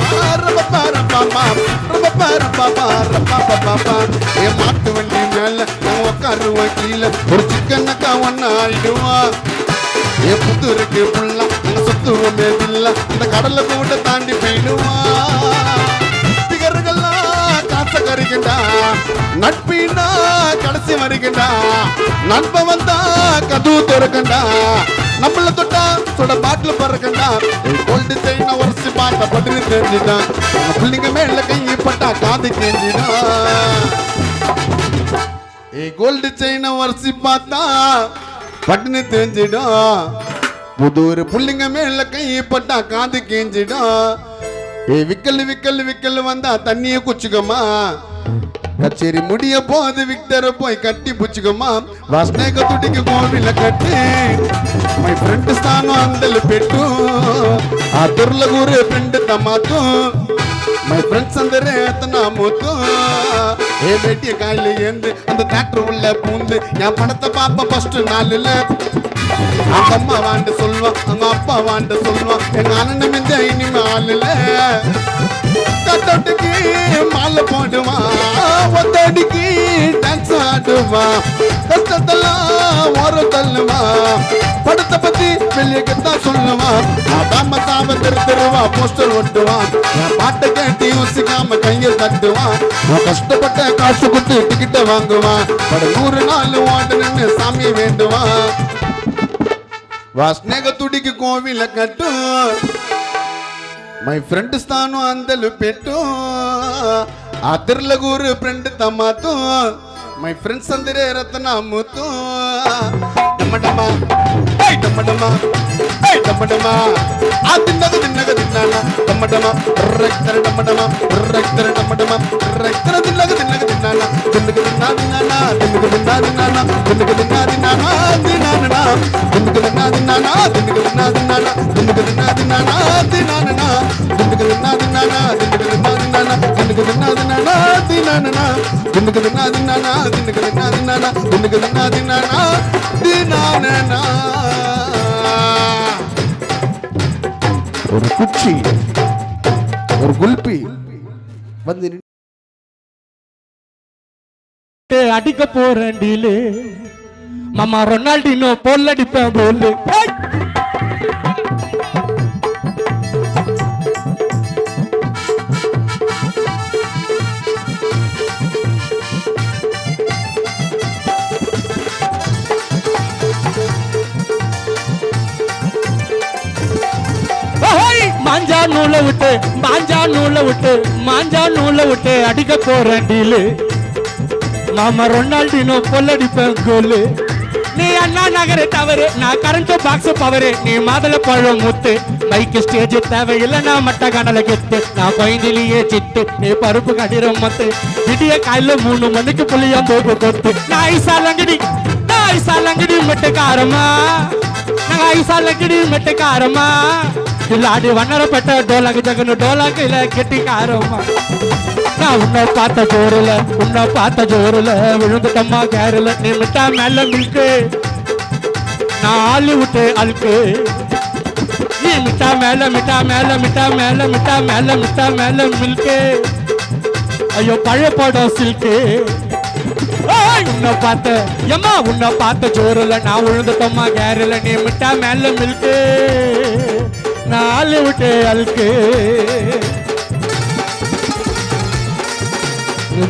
ரொம்ப பாரப்பாப்பா ரொம்ப பாரப்பாப்பா ரப்பாப்பாப்பா என் மாட்டு வண்டி மேல நான் உட்காருவோம் கீழே ஒரு சிக்கனக்கா ஒன்னு ஆயிடுவான் புதூருக்கு புல்லா உன சுத்துவமே இல்ல அந்த கடலை கூட தாண்டி போயிடுவான் காசை கறிக்கண்டா நட்பினா கடைசி வரைக்கண்டா நண்ப வந்தா கதவு திறக்கண்டா நம்மள தொட்டா சுட பாட்டில் பறக்கண்டா கோல்டு செயின உரசி பார்த்த பட்டு தெரிஞ்சுட்டான் பிள்ளைங்க மேல கையை பட்டா காது கேஞ்சிடான் கோல்டு செயின உரசி பார்த்தா பட்டுன்னு தெரிஞ்சிடும் புதூர் புள்ளிங்க மேல கையை பட்டா காது கேஞ்சிடும் விக்கல் விக்கல் விக்கல் வந்தா தண்ணிய குச்சிக்கமா கச்சேரி முடிய போது விக்டரை போய் கட்டி புச்சுக்கமா வாஸ்னேக துடிக்கு கோவில கட்டி மை ஃப்ரெண்ட் ஸ்தானம் அந்தல பெட்டு ఆ దుర్లగూరే ఫ్రెండ్ తమాతు మై ఫ్రెండ్స్ అందరే అతనా మూతు ఏ బేட்டி காயில ஏந்து அந்த தியேட்டர் உள்ள பூந்து என் படத்தை பாப்ப ஃபர்ஸ்ட் நாளுல அவங்க அம்மா வாண்ட சொல்லுவான் அவங்க அப்பா வாண்ட சொல்லுவான் எங்க அண்ணன் மிஞ்ச இனிமே ஆளுல கட்டோட்டுக்கு மாலை போடுவான் ஒத்தடிக்கு டான்ஸ் ஆடுவான் கஷ்டத்தெல்லாம் ஓர தள்ளுவான் படத்தை பத்தி வெளியதான் சொல்லுவான் தாம தாம திருவா போஸ்டர் ஒட்டுவான் பாட்டை கேட்டு யோசிக்காம கையை தட்டுவான் கஷ்டப்பட்ட காசு கொடுத்து டிக்கெட்டை வாங்குவான் பட 100 நாள் ஓடணும்னு சாமி வேண்டுவான் వాస్నేగ తుడికి కోవిల కట్టు మై ఫ్రెండ్ స్థానం అందలు పెట్టు ఆతిర్లగూరు ఫ్రెండ్ తమ్మతు మై ఫ్రెండ్స్ అందరే రత్నముతు డమ్మడమ్మా ఏయ్ డమ్మడమ్మా ఏయ్ డమ్మడమ్మా ఆ తిన్నగ తిన్నగ తిన్నానా డమ్మడమ్మా రెక్తర డమ్మడమ్మా రెక్తర డమ్మడమ్మా రెక్తర తిన్నగ తిన్నగ తిన్నానా తిన్నగ తిన్నా తిన్నానా తిన్నగ తిన్నా తిన్నానా తిన్నగ తిన్నా తిన్నానా తిన్నానా తిన్నగ తిన్నా తిన్నానా తిన్నగ తిన్నా తిన్నానా తిన్నగ తిన్నా తిన్నానా తిన్నానా తిన్నగ తిన్నా తిన్నానా తిన్నగ తిన్నా తిన్నానా తిన్నగ తిన్నా తిన్నానా తిన్నానా తిన్నగ తిన్నా తిన్నానా తిన్నగ తిన్నా తిన్నానా తిన్నగ తిన్నా తిన్నానా తిన్నానా ஒரு குச்சி ஒரு குல்பி வந்து அடிக்க போறேன் டீலு மாமா ரொனால்டினோ போல் அடிப்பேன் போலு மாஞ்சா நூலை விட்டு மாஞ்சா நூலை விட்டு மாஞ்சா நூலை விட்டு அடிக்க போறேன் டீலு மாமா ரொனால்டினோ பொல்லடிப்பேன் கோலு நீ அண்ணா நகர தவறு நான் கரண்ட் பாக்ஸ் பவரு நீ மாதள பழம் முத்து மைக்கு ஸ்டேஜ் தேவையில்லை நான் மட்ட கணல கெத்து நான் கொய்ந்திலேயே சிட்டு நீ பருப்பு கடிரம் மத்து விடிய காலைல 3 மணிக்கு புளியம் போக்கு கொத்து நான் ஐசாலங்கடி மெட்டுக்காரமா நான் ஐசாலங்கடி மெட்டுக்காரமா இல்லாடி வண்ணரப்பட்ட டோலாக்கு ஜகனு டோலாக்கு இல்ல கெட்டிக்காரமா நான் உன்னை பார்த்த ஜோருல விழுந்துட்டம்மா கேரல நீ மிட்டா மேல மில்கு நான் ஹாலிவுட் அல்கு நீ மிட்டா மேல மில்கு ஐயோ பழைய படம் சில்கு உன்னை பார்த்த ஜோருல நான் விழுந்துட்டம்மா கேரல நீ மிட்டா மேல மில்கு நான் Hollywood அல்கு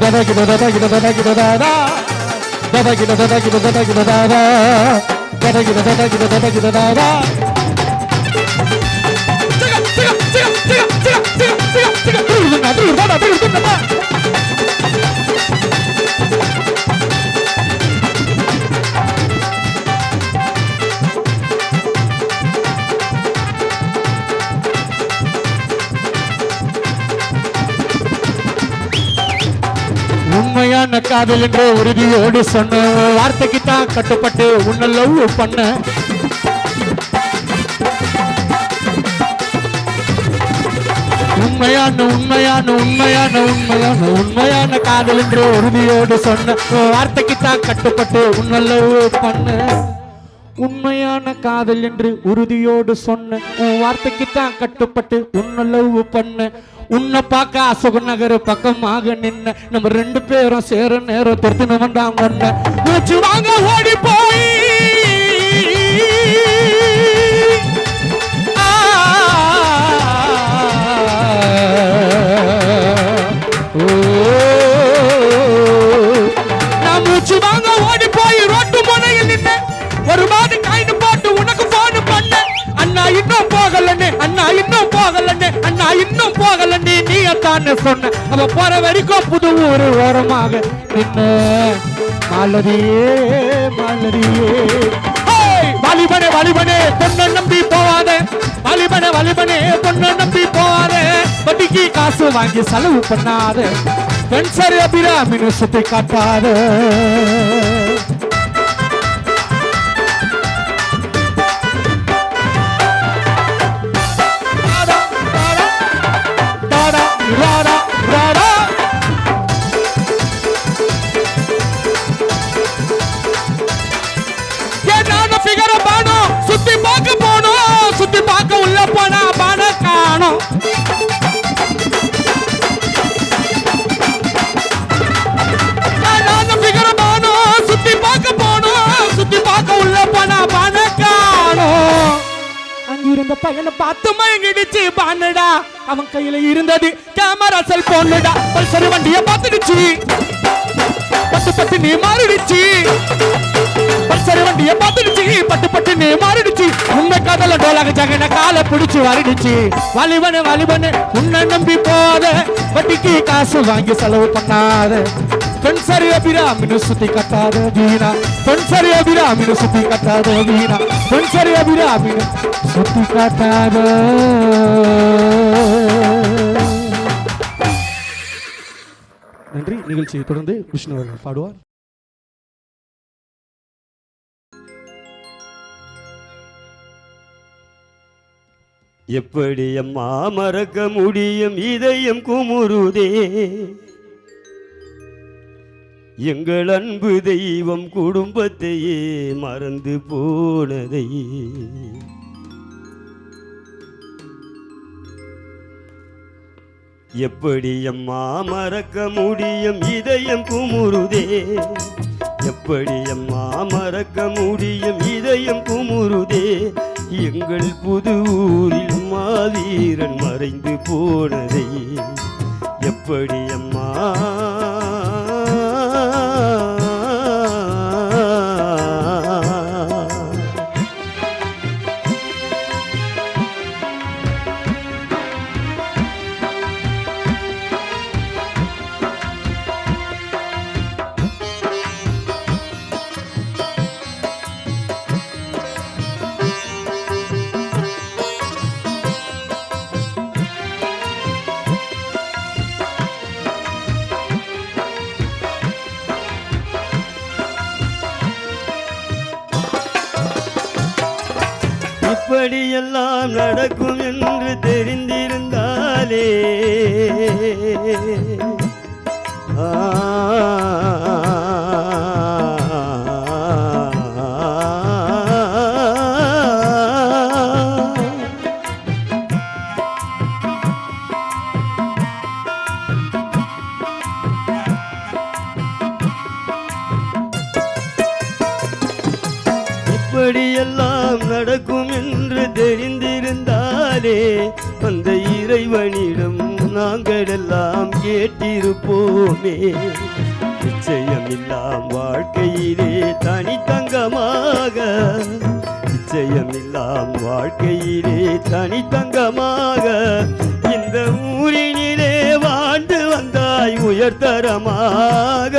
Dada kita dada kita dada kita dada dada kita dada kita dada kita dada dada kita dada kita dada kita dada உண்மையான காதல் என்ற உறுதியோடு சொன்ன வார்த்தைக்கு தான் கட்டுப்பட்டு உன்னை லவ் பண்ண உண்மையான உண்மையான உண்மையான உண்மையான உண்மையான காதல் என்று உறுதியோடு சொன்ன உன் வார்த்தைக்கு தான் கட்டுப்பட்டு உன்னல்லவு பண்ண உண்மையான காதல் என்று உறுதியோடு சொன்ன உன் வார்த்தைக்கு தான் கட்டுப்பட்டு உன்னல்லவு பண்ண உன்னை பார்க்க அசோக் நகர் பக்கமாக நின்ன நம்ம 2 பேரும் சேர நேரம் தொடுத்து வந்தாங்க ஒன்ன மூச்சு வாங்க ஓடி போய் நான் மூச்சு வாங்க ஓடி போய் ரோட்டு முனையில் நின்ன ஒரு மாதிரி காய்ந்து போட்டு உனக்கு போன் பண்ண அண்ணா இன்னும் போகலன்னு அண்ணா இன்னும் போகலன்னு அண்ணா இன்னும் போகலன்னு நீயத்தான்னு சொன்ன அவ போற வரைக்கும் புது ஊரு ஓரமாக நின்ன மாலதியே மாலதியே வாலிபனே வாலிபனே பொண்ணை நம்பி போவாத வாலிபனே வாலிபனே பொண்ணை நம்பி போவாத வட்டிக்கு காசு வாங்கி செலவு பண்ணாத பென்சர் அபிராமின்னு சுத்தி காட்டாத சுத்தி பார்க்க உள்ள போனா பான காணோம் சுத்தி பார்க்க போனோம் சுத்தி பார்க்க உள்ள போனா பான காணோம் அங்கிருந்த பையனை பார்த்து மயங்கிடுச்சு பானடா அவன் கையில இருந்தது கேமரா செல்போன்டா பல்சர் வண்டிய பார்த்துடுச்சு பட்டு பட்டு நீ மாறிடுச்சு பல்சர் வண்டிய பார்த்துடுச்சு பட்டு பட்டு நீ மாறிடுச்சு உண்மை காதல டோலாக ஜகன காலை பிடிச்சு வாரிடுச்சு வாலிபனே வாலிபனே உன்னை நம்பி போத வட்டிக்கு காசு வாங்கி செலவு பண்ணாத பென்சரி அபிராமின்னு சுத்தி கட்டாத வீணா பென்சரி அபிராமின்னு சுத்தி கட்டாத வீணா பென்சரி அபிராமின்னு சுத்தி காட்டாத நன்றி. நிகழ்ச்சியை தொடர்ந்து விஷ்ணு அவர்கள் பாடுவார். எப்படி அம்மா மறக்க முடியும் இதயம் குமுறுதே எங்கள் அன்பு தெய்வம் குடும்பத்தையே மறந்து போனதை எப்படி அம்மா மறக்க முடியும் இதயம் குமுறுதே எப்படி அம்மா மறக்க முடியும் இதயம் குமுறுதே எங்கள் புது ஊரில் மாவீரன் மறைந்து போனதை எப்படி அம்மா இப்படியெல்லாம் நடக்கும் என்று தெரிந்திருந்தாலே இப்படியெல்லாம் நடக்கும் என்று தெரிந்திருந்தாலே அந்த இறைவனிடம் நாங்களெல்லாம் கேட்டிருப்போமே நிச்சயமில்லாம் வாழ்க்கையிலே தனித்தங்கமாக நிச்சயமில்லாம் வாழ்க்கையிலே தனித்தங்கமாக இந்த ஊரினிலே வாழ்ந்து வந்தாய் உயர்தரமாக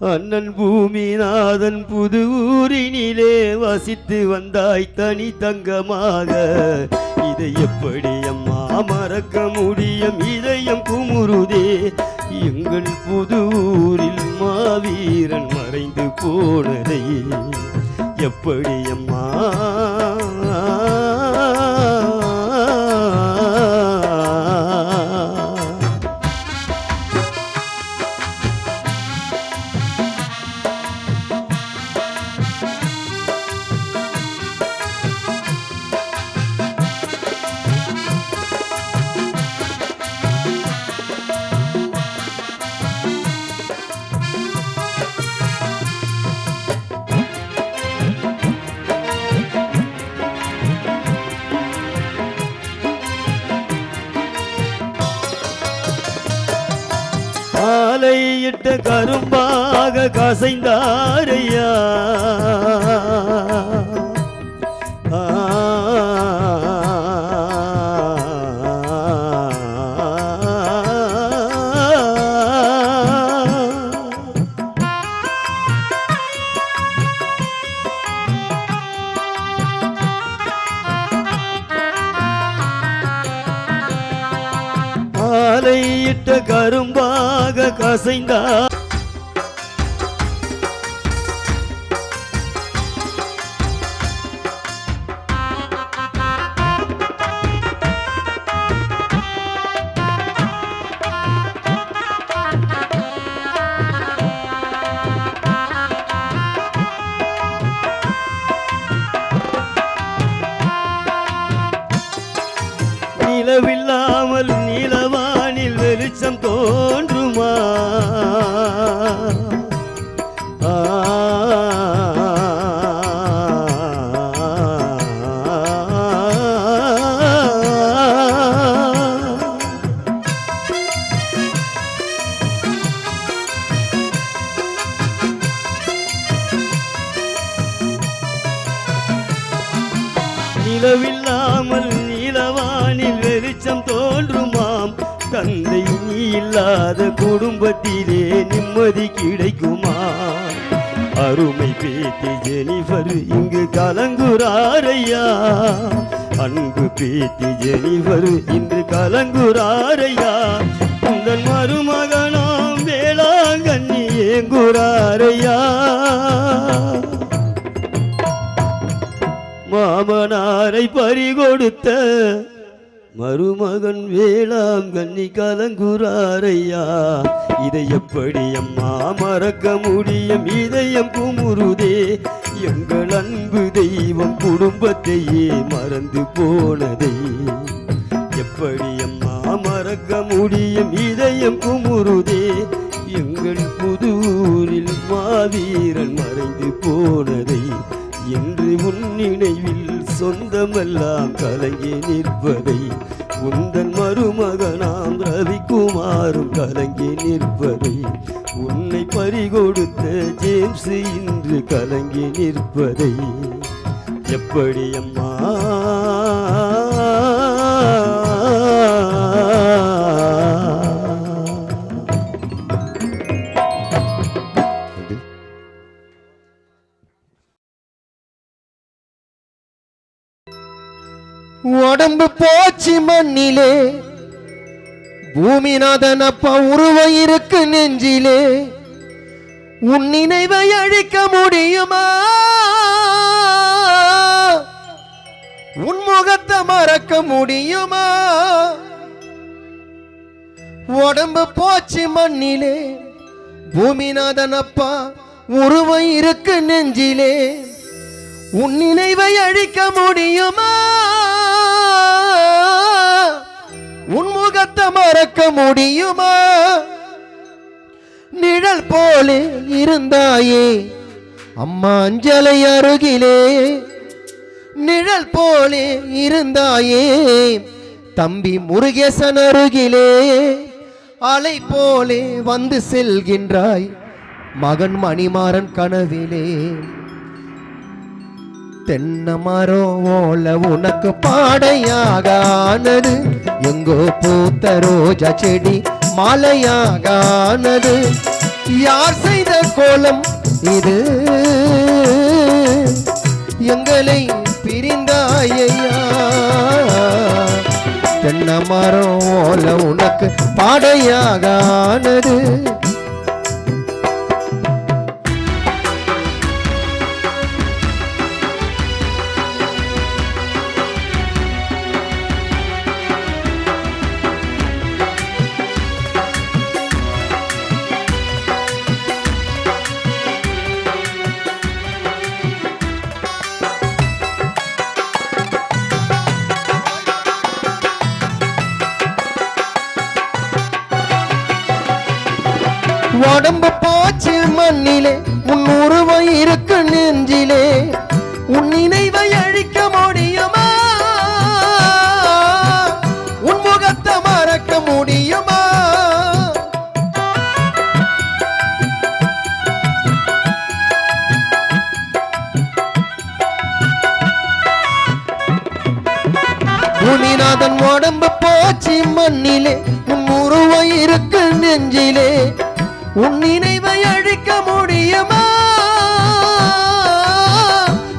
அண்ணன் பூமிநாதன் புது ஊரினிலே வசித்து வந்தாய் தனி தங்கமாக இதை எப்படி அம்மா மறக்க முடியும் இதயம் குமுறுதே எங்கள் புது ஊரில் மாவீரன் மறைந்து போனதை எப்படி அம்மா ஆலையிட்ட கரும்பாக கசைந்தாரையா ஆலையிட்ட கரும்பாக கசைந்தா நிலவில்லாமல் நீலவானில் வெளிச்சம் தோன்றுமா நிலவில்லாமல் நீலவானில் வெளிச்சம் தோன்றுமாம் தந்தை நீ இல்லாத குடும்பத்திலே நிம்மதி கிடைக்குமா அருமை பேத்தி ஜெனிஃபர் இங்கு கலங்குறாரையா அன்பு பேத்தி ஜெனிஃபர் இன்று கலங்குறாரையா உங்கள் மருமகனாம் வேளாங்கண்ணி ஏங்குறாரையா மாமனாரை பறிகொடுத்த மருமகன் வேளாங்கண்ணி கலங்குறாரையா இதை எப்படி அம்மா மறக்க முடியும் இதயம் குமுறுதே எங்கள் அன்பு தெய்வம் குடும்பத்தையே மறந்து போனதே எப்படி அம்மா மறக்க முடியும் இதயம் குமுறுதே எங்கள் புதூரில் மாவீரன் மறைந்து போனதை என்று உன் நினைவில் சொந்தமெல்லாம் கலங்கி நிற்பதை உந்தன் மருமகனாம் ரவிக்குமாரும் கலங்கி நிற்பதை உன்னை பறிகொடுத்த ஜேம்ஸ் இன்று கலங்கி நிற்பதை எப்படி அம்மா உடம்பு போச்சு மண்ணிலே பூமிநாதன் அப்பா உருவம் இருக்கு நெஞ்சிலே உன் நினைவை அழிக்க முடியுமா உன் முகத்தை மறக்க முடியுமா உடம்பு போச்சு மண்ணிலே பூமிநாதன் அப்பா உருவம் இருக்கு நெஞ்சிலே உன் நினைவை அழிக்க முடியுமா உன் முகத்தை மறக்க முடியுமா நிழல் போலே இருந்தாயே அம்மா அஞ்சலை அருகிலே நிழல் போலே இருந்தாயே தம்பி முருகேசன் அருகிலே அலை போலே வந்து செல்கின்றாய் மகன் மணிமாறன் கனவிலே தென்னை மரம் ஓல உனக்கு பாடையாக ஆனது எங்கோ பூத்த ரோஜா செடி மாலையாக ஆனது யார் செய்த கோலம் இது எங்களை பிரிந்தாயையா தென்னை மரம் ஓல உனக்கு பாடையாக ஆனது உடம்பு போச்சு மண்ணிலே உன் உருவம் இருக்கு நெஞ்சிலே உன் நினைவை அழிக்க முடியுமா உன் முகத்தை மறக்க முடியுமா பூமிநாதன் உடம்பு போச்சு மண்ணிலே உன் உருவம் இருக்கு நெஞ்சிலே உன் நினைவை அழிக்க முடியுமா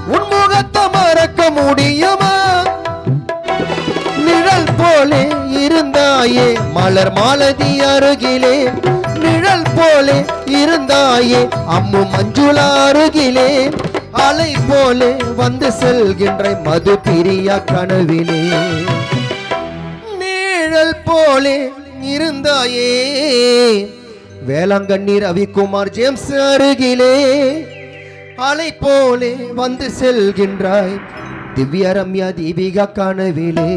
உன் முகத்தை மறக்க முடியுமா நிழல் போலே இருந்தாயே மலர் மாலதி அருகிலே நிழல் போலே இருந்தாயே அம்மு மஞ்சுளா அருகிலே அலை போலே வந்து செல்கின்ற மது பிரியா கனவிலே நிழல் போலே இருந்தாயே வேளாங்கண்ணி ரவிக்குமார் ஜேம்ஸ் அருகிலே அலை போலே வந்து செல்கின்றாய் திவ்ய ரம்யா தீபிகா கனவிலே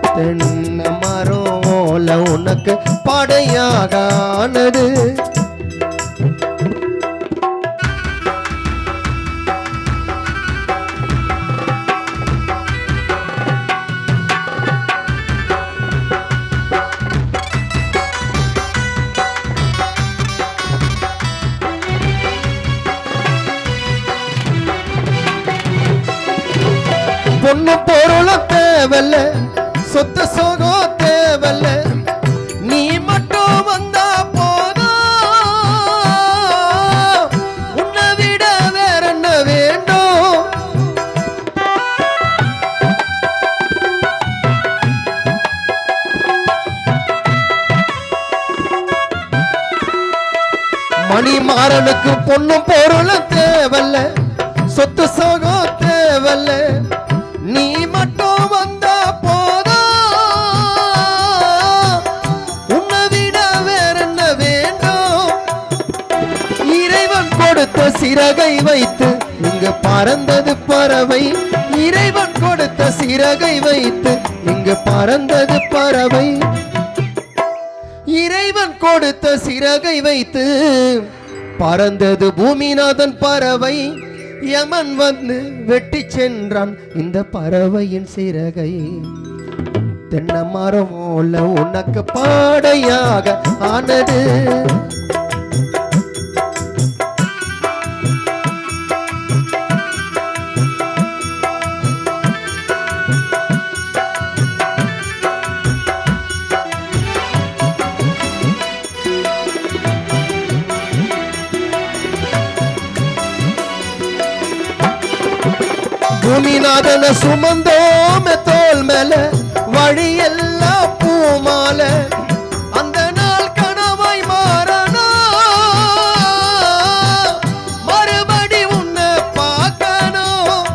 தென்னை மரம் ஓலை உனக்கு படையாக ஆனது பொண்ணு பொருளும் தேவல்ல சொத்து சோகம் தேவல்ல நீ மட்டும் வந்தா போதும் உன்னை விட வேற என்ன வேண்டும் மணிமாறனுக்கு பொண்ணும் பொருளும் தேவல்ல சொத்து சோகம் தேவல்ல நீ மட்டும் வந்தா போதும் உன்னை விட வேற என்ன வேண்டும் இறைவன் கொடுத்த சிறகை வைத்து இங்கு பறந்தது பறவை இறைவன் கொடுத்த சிறகை வைத்து இங்கு பறந்தது பறவை இறைவன் கொடுத்த சிறகை வைத்து பறந்தது பூமிநாதன் பறவை யமன் வந்து வெட்டி சென்றான் இந்த பறவையின் சிறகை தென்னை மரம் ஓலை உனக்கு பாடையாக ஆனது பூமிநாதன சுமந்தோமே தோல் மேல வழியெல்லாம் பூமால அந்த நாள் கனவாய் மாறனா மறுபடி உன்னை பார்க்கணும்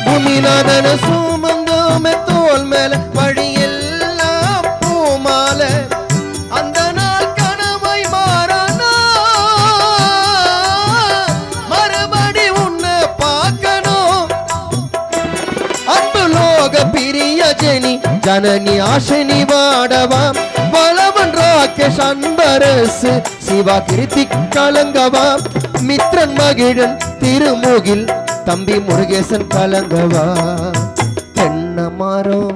பூமிநாதன சுமந்தோமே தோல் மேல வழியெல்லாம் அந்த நாள் கனவை மாறனா மறுபடி உன்னை பார்க்கணும் அன்பு லோக பிரிய ஜெனி ஜனனி ஆசனி வாடவாம் வளவன் ராகேஷ் அன்பரசு சிவா கிருத்தி கலங்கவா மித்ரன் மகிழன் திருமுகில் தம்பி முருகேசன் கலங்கவா தென்னை மரம்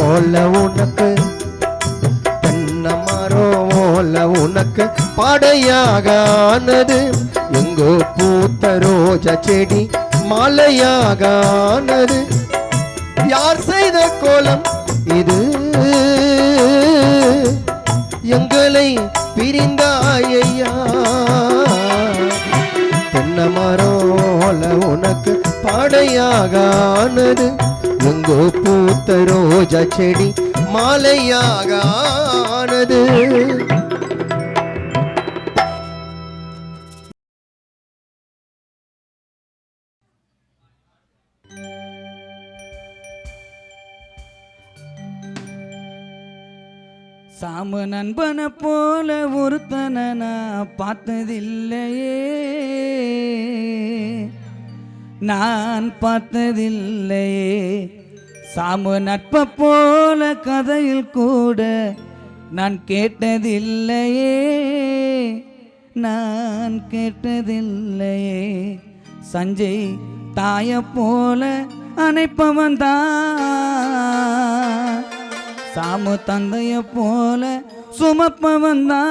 ஓலை உனக்கு தென்னை மரம் ஓலை உனக்கு படையாக ஆனது எங்கோ பூத்த ரோஜா செடி மாலையாக ஆனது யார் செய்த கோலம் இது எங்களை பிரிந்தாயா தென்னை மரம் ஓலை உனக்கு படையாக ஆனது எங்கோ பூத்த ரோஜா செடி மாலையாக ஆனது சாம நண்பனை போல ஒருத்தனை நான் பார்த்ததில்லையே நான் பார்த்ததில்லையே சாம நட்பை போல கதையில் கூட நான் கேட்டதில்லையே நான் கேட்டதில்லையே சஞ்சய் தாய போல அணைப்பவன் தான் சாமு தந்தைய போல சுமப்பவன் தான்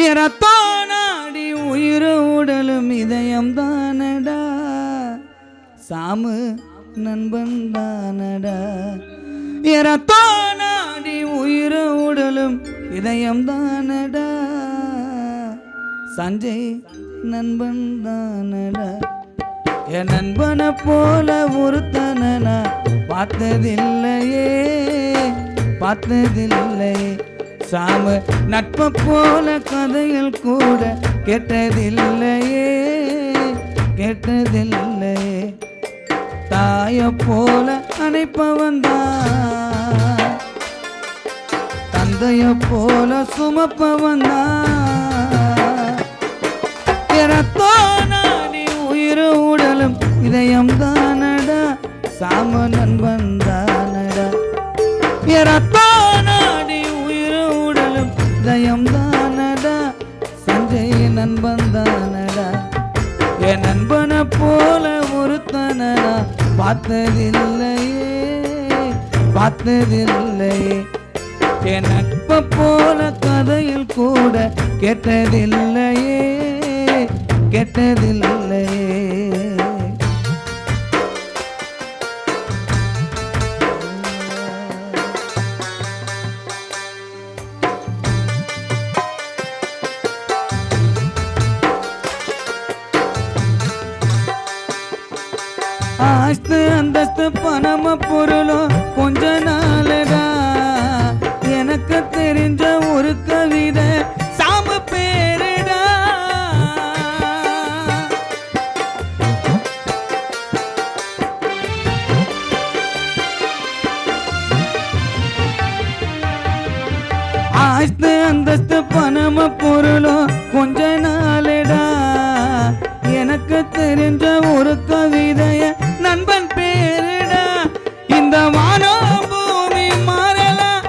இரத்தோ நாடி உயிர் உடலும் இதயம் தானடா சாமு நண்பன் தானடா இரத்தோ நாடி உயிர் உடலும் இதயம் தானடா சஞ்சய் நண்பன் தானடா என் நண்பனை போல ஒருத்தனை நான் பார்த்ததில்லையே பார்த்ததில்லையே சாம நட்பை போல கதைகள் கூட கேட்டதில்லையே கேட்டதில்லையே தாய போல அணைப்பவன் தான் தந்தைய போல சுமப்பவன் தான் இரத்தோ நாடி உயிர் உடலும் இதயம் தானடா சாம நண்பன் தானடா இரத்தோ நாடி உயிர் உடலும் இதயம் தானடா சஞ்சய் நண்பன் தானடா என் நண்பனை போல ஒருத்தனை நான் பார்த்ததில்லையே பார்த்ததில்லையே என் நட்பை போல கதையில் கூட கேட்டதில்லையே கேட்டதில்லையே ஆஸ்து அந்தஸ்து பணம பொருளும் கொஞ்ச நாளுடா எனக்கு தெரிஞ்ச ஒரு கவிதை சாம பேருடா ஆஸ்து அந்தஸ்து பணம பொருளும் கொஞ்ச நாளுடா எனக்கு தெரிஞ்ச ஒரு கவிதைய நண்பன் பேருடா இந்த வானம் பூமி மாறலாம்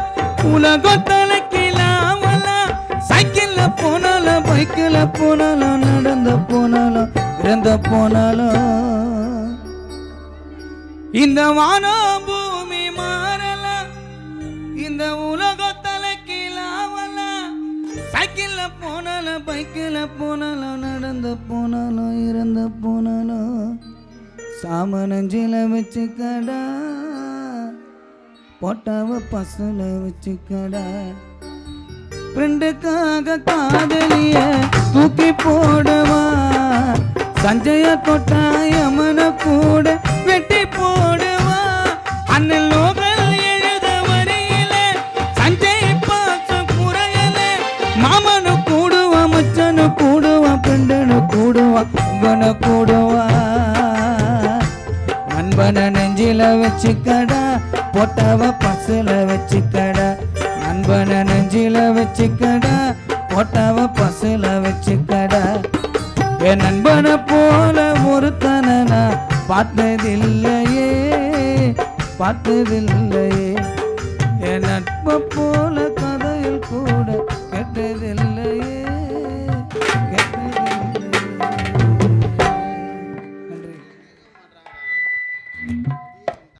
உலகம் தலைக்கலாமலாம் சைக்கிள்ல போனாலும் பைக்கில் போனாலும் நடந்து போனாலும் இறந்த போனாலும் இந்த வானம் பூமி மாறலாம் இந்த உலகம் தலைக்கலாமலாம் சைக்கிள்ல போனாலும் பைக்கில் போனாலும் நடந்து போனாலும் இறந்து போனாலும் சாம நெஞ்சில வச்சுக்கடா போட்டாவ பசுல வச்சுக்கடா ஃப்ரெண்டுக்காக காதலிய தூக்கி போடுவா சஞ்சய தொட்டா யமன கூட வெட்டி போடுவா அண்ணன் லோகல் எழுத வரையில சஞ்சய் பாச குறையல மாமனு கூடுவா மச்சனு கூடுவா ஃப்ரெண்டனு கூடுவா உங்கன கூடுவா நண்பனை நெஞ்சில வச்சுக்கடா போட்டவ பசுல வச்சுக்கடா நண்பனை நெஞ்சில வச்சுக்கடா போட்டவ பசுல வச்சுக்கடா என் நண்பனை போல ஒருத்தனை நான் பார்த்ததில்லையே பார்த்ததில்லையே என் நட்பை போல கதையில் கூட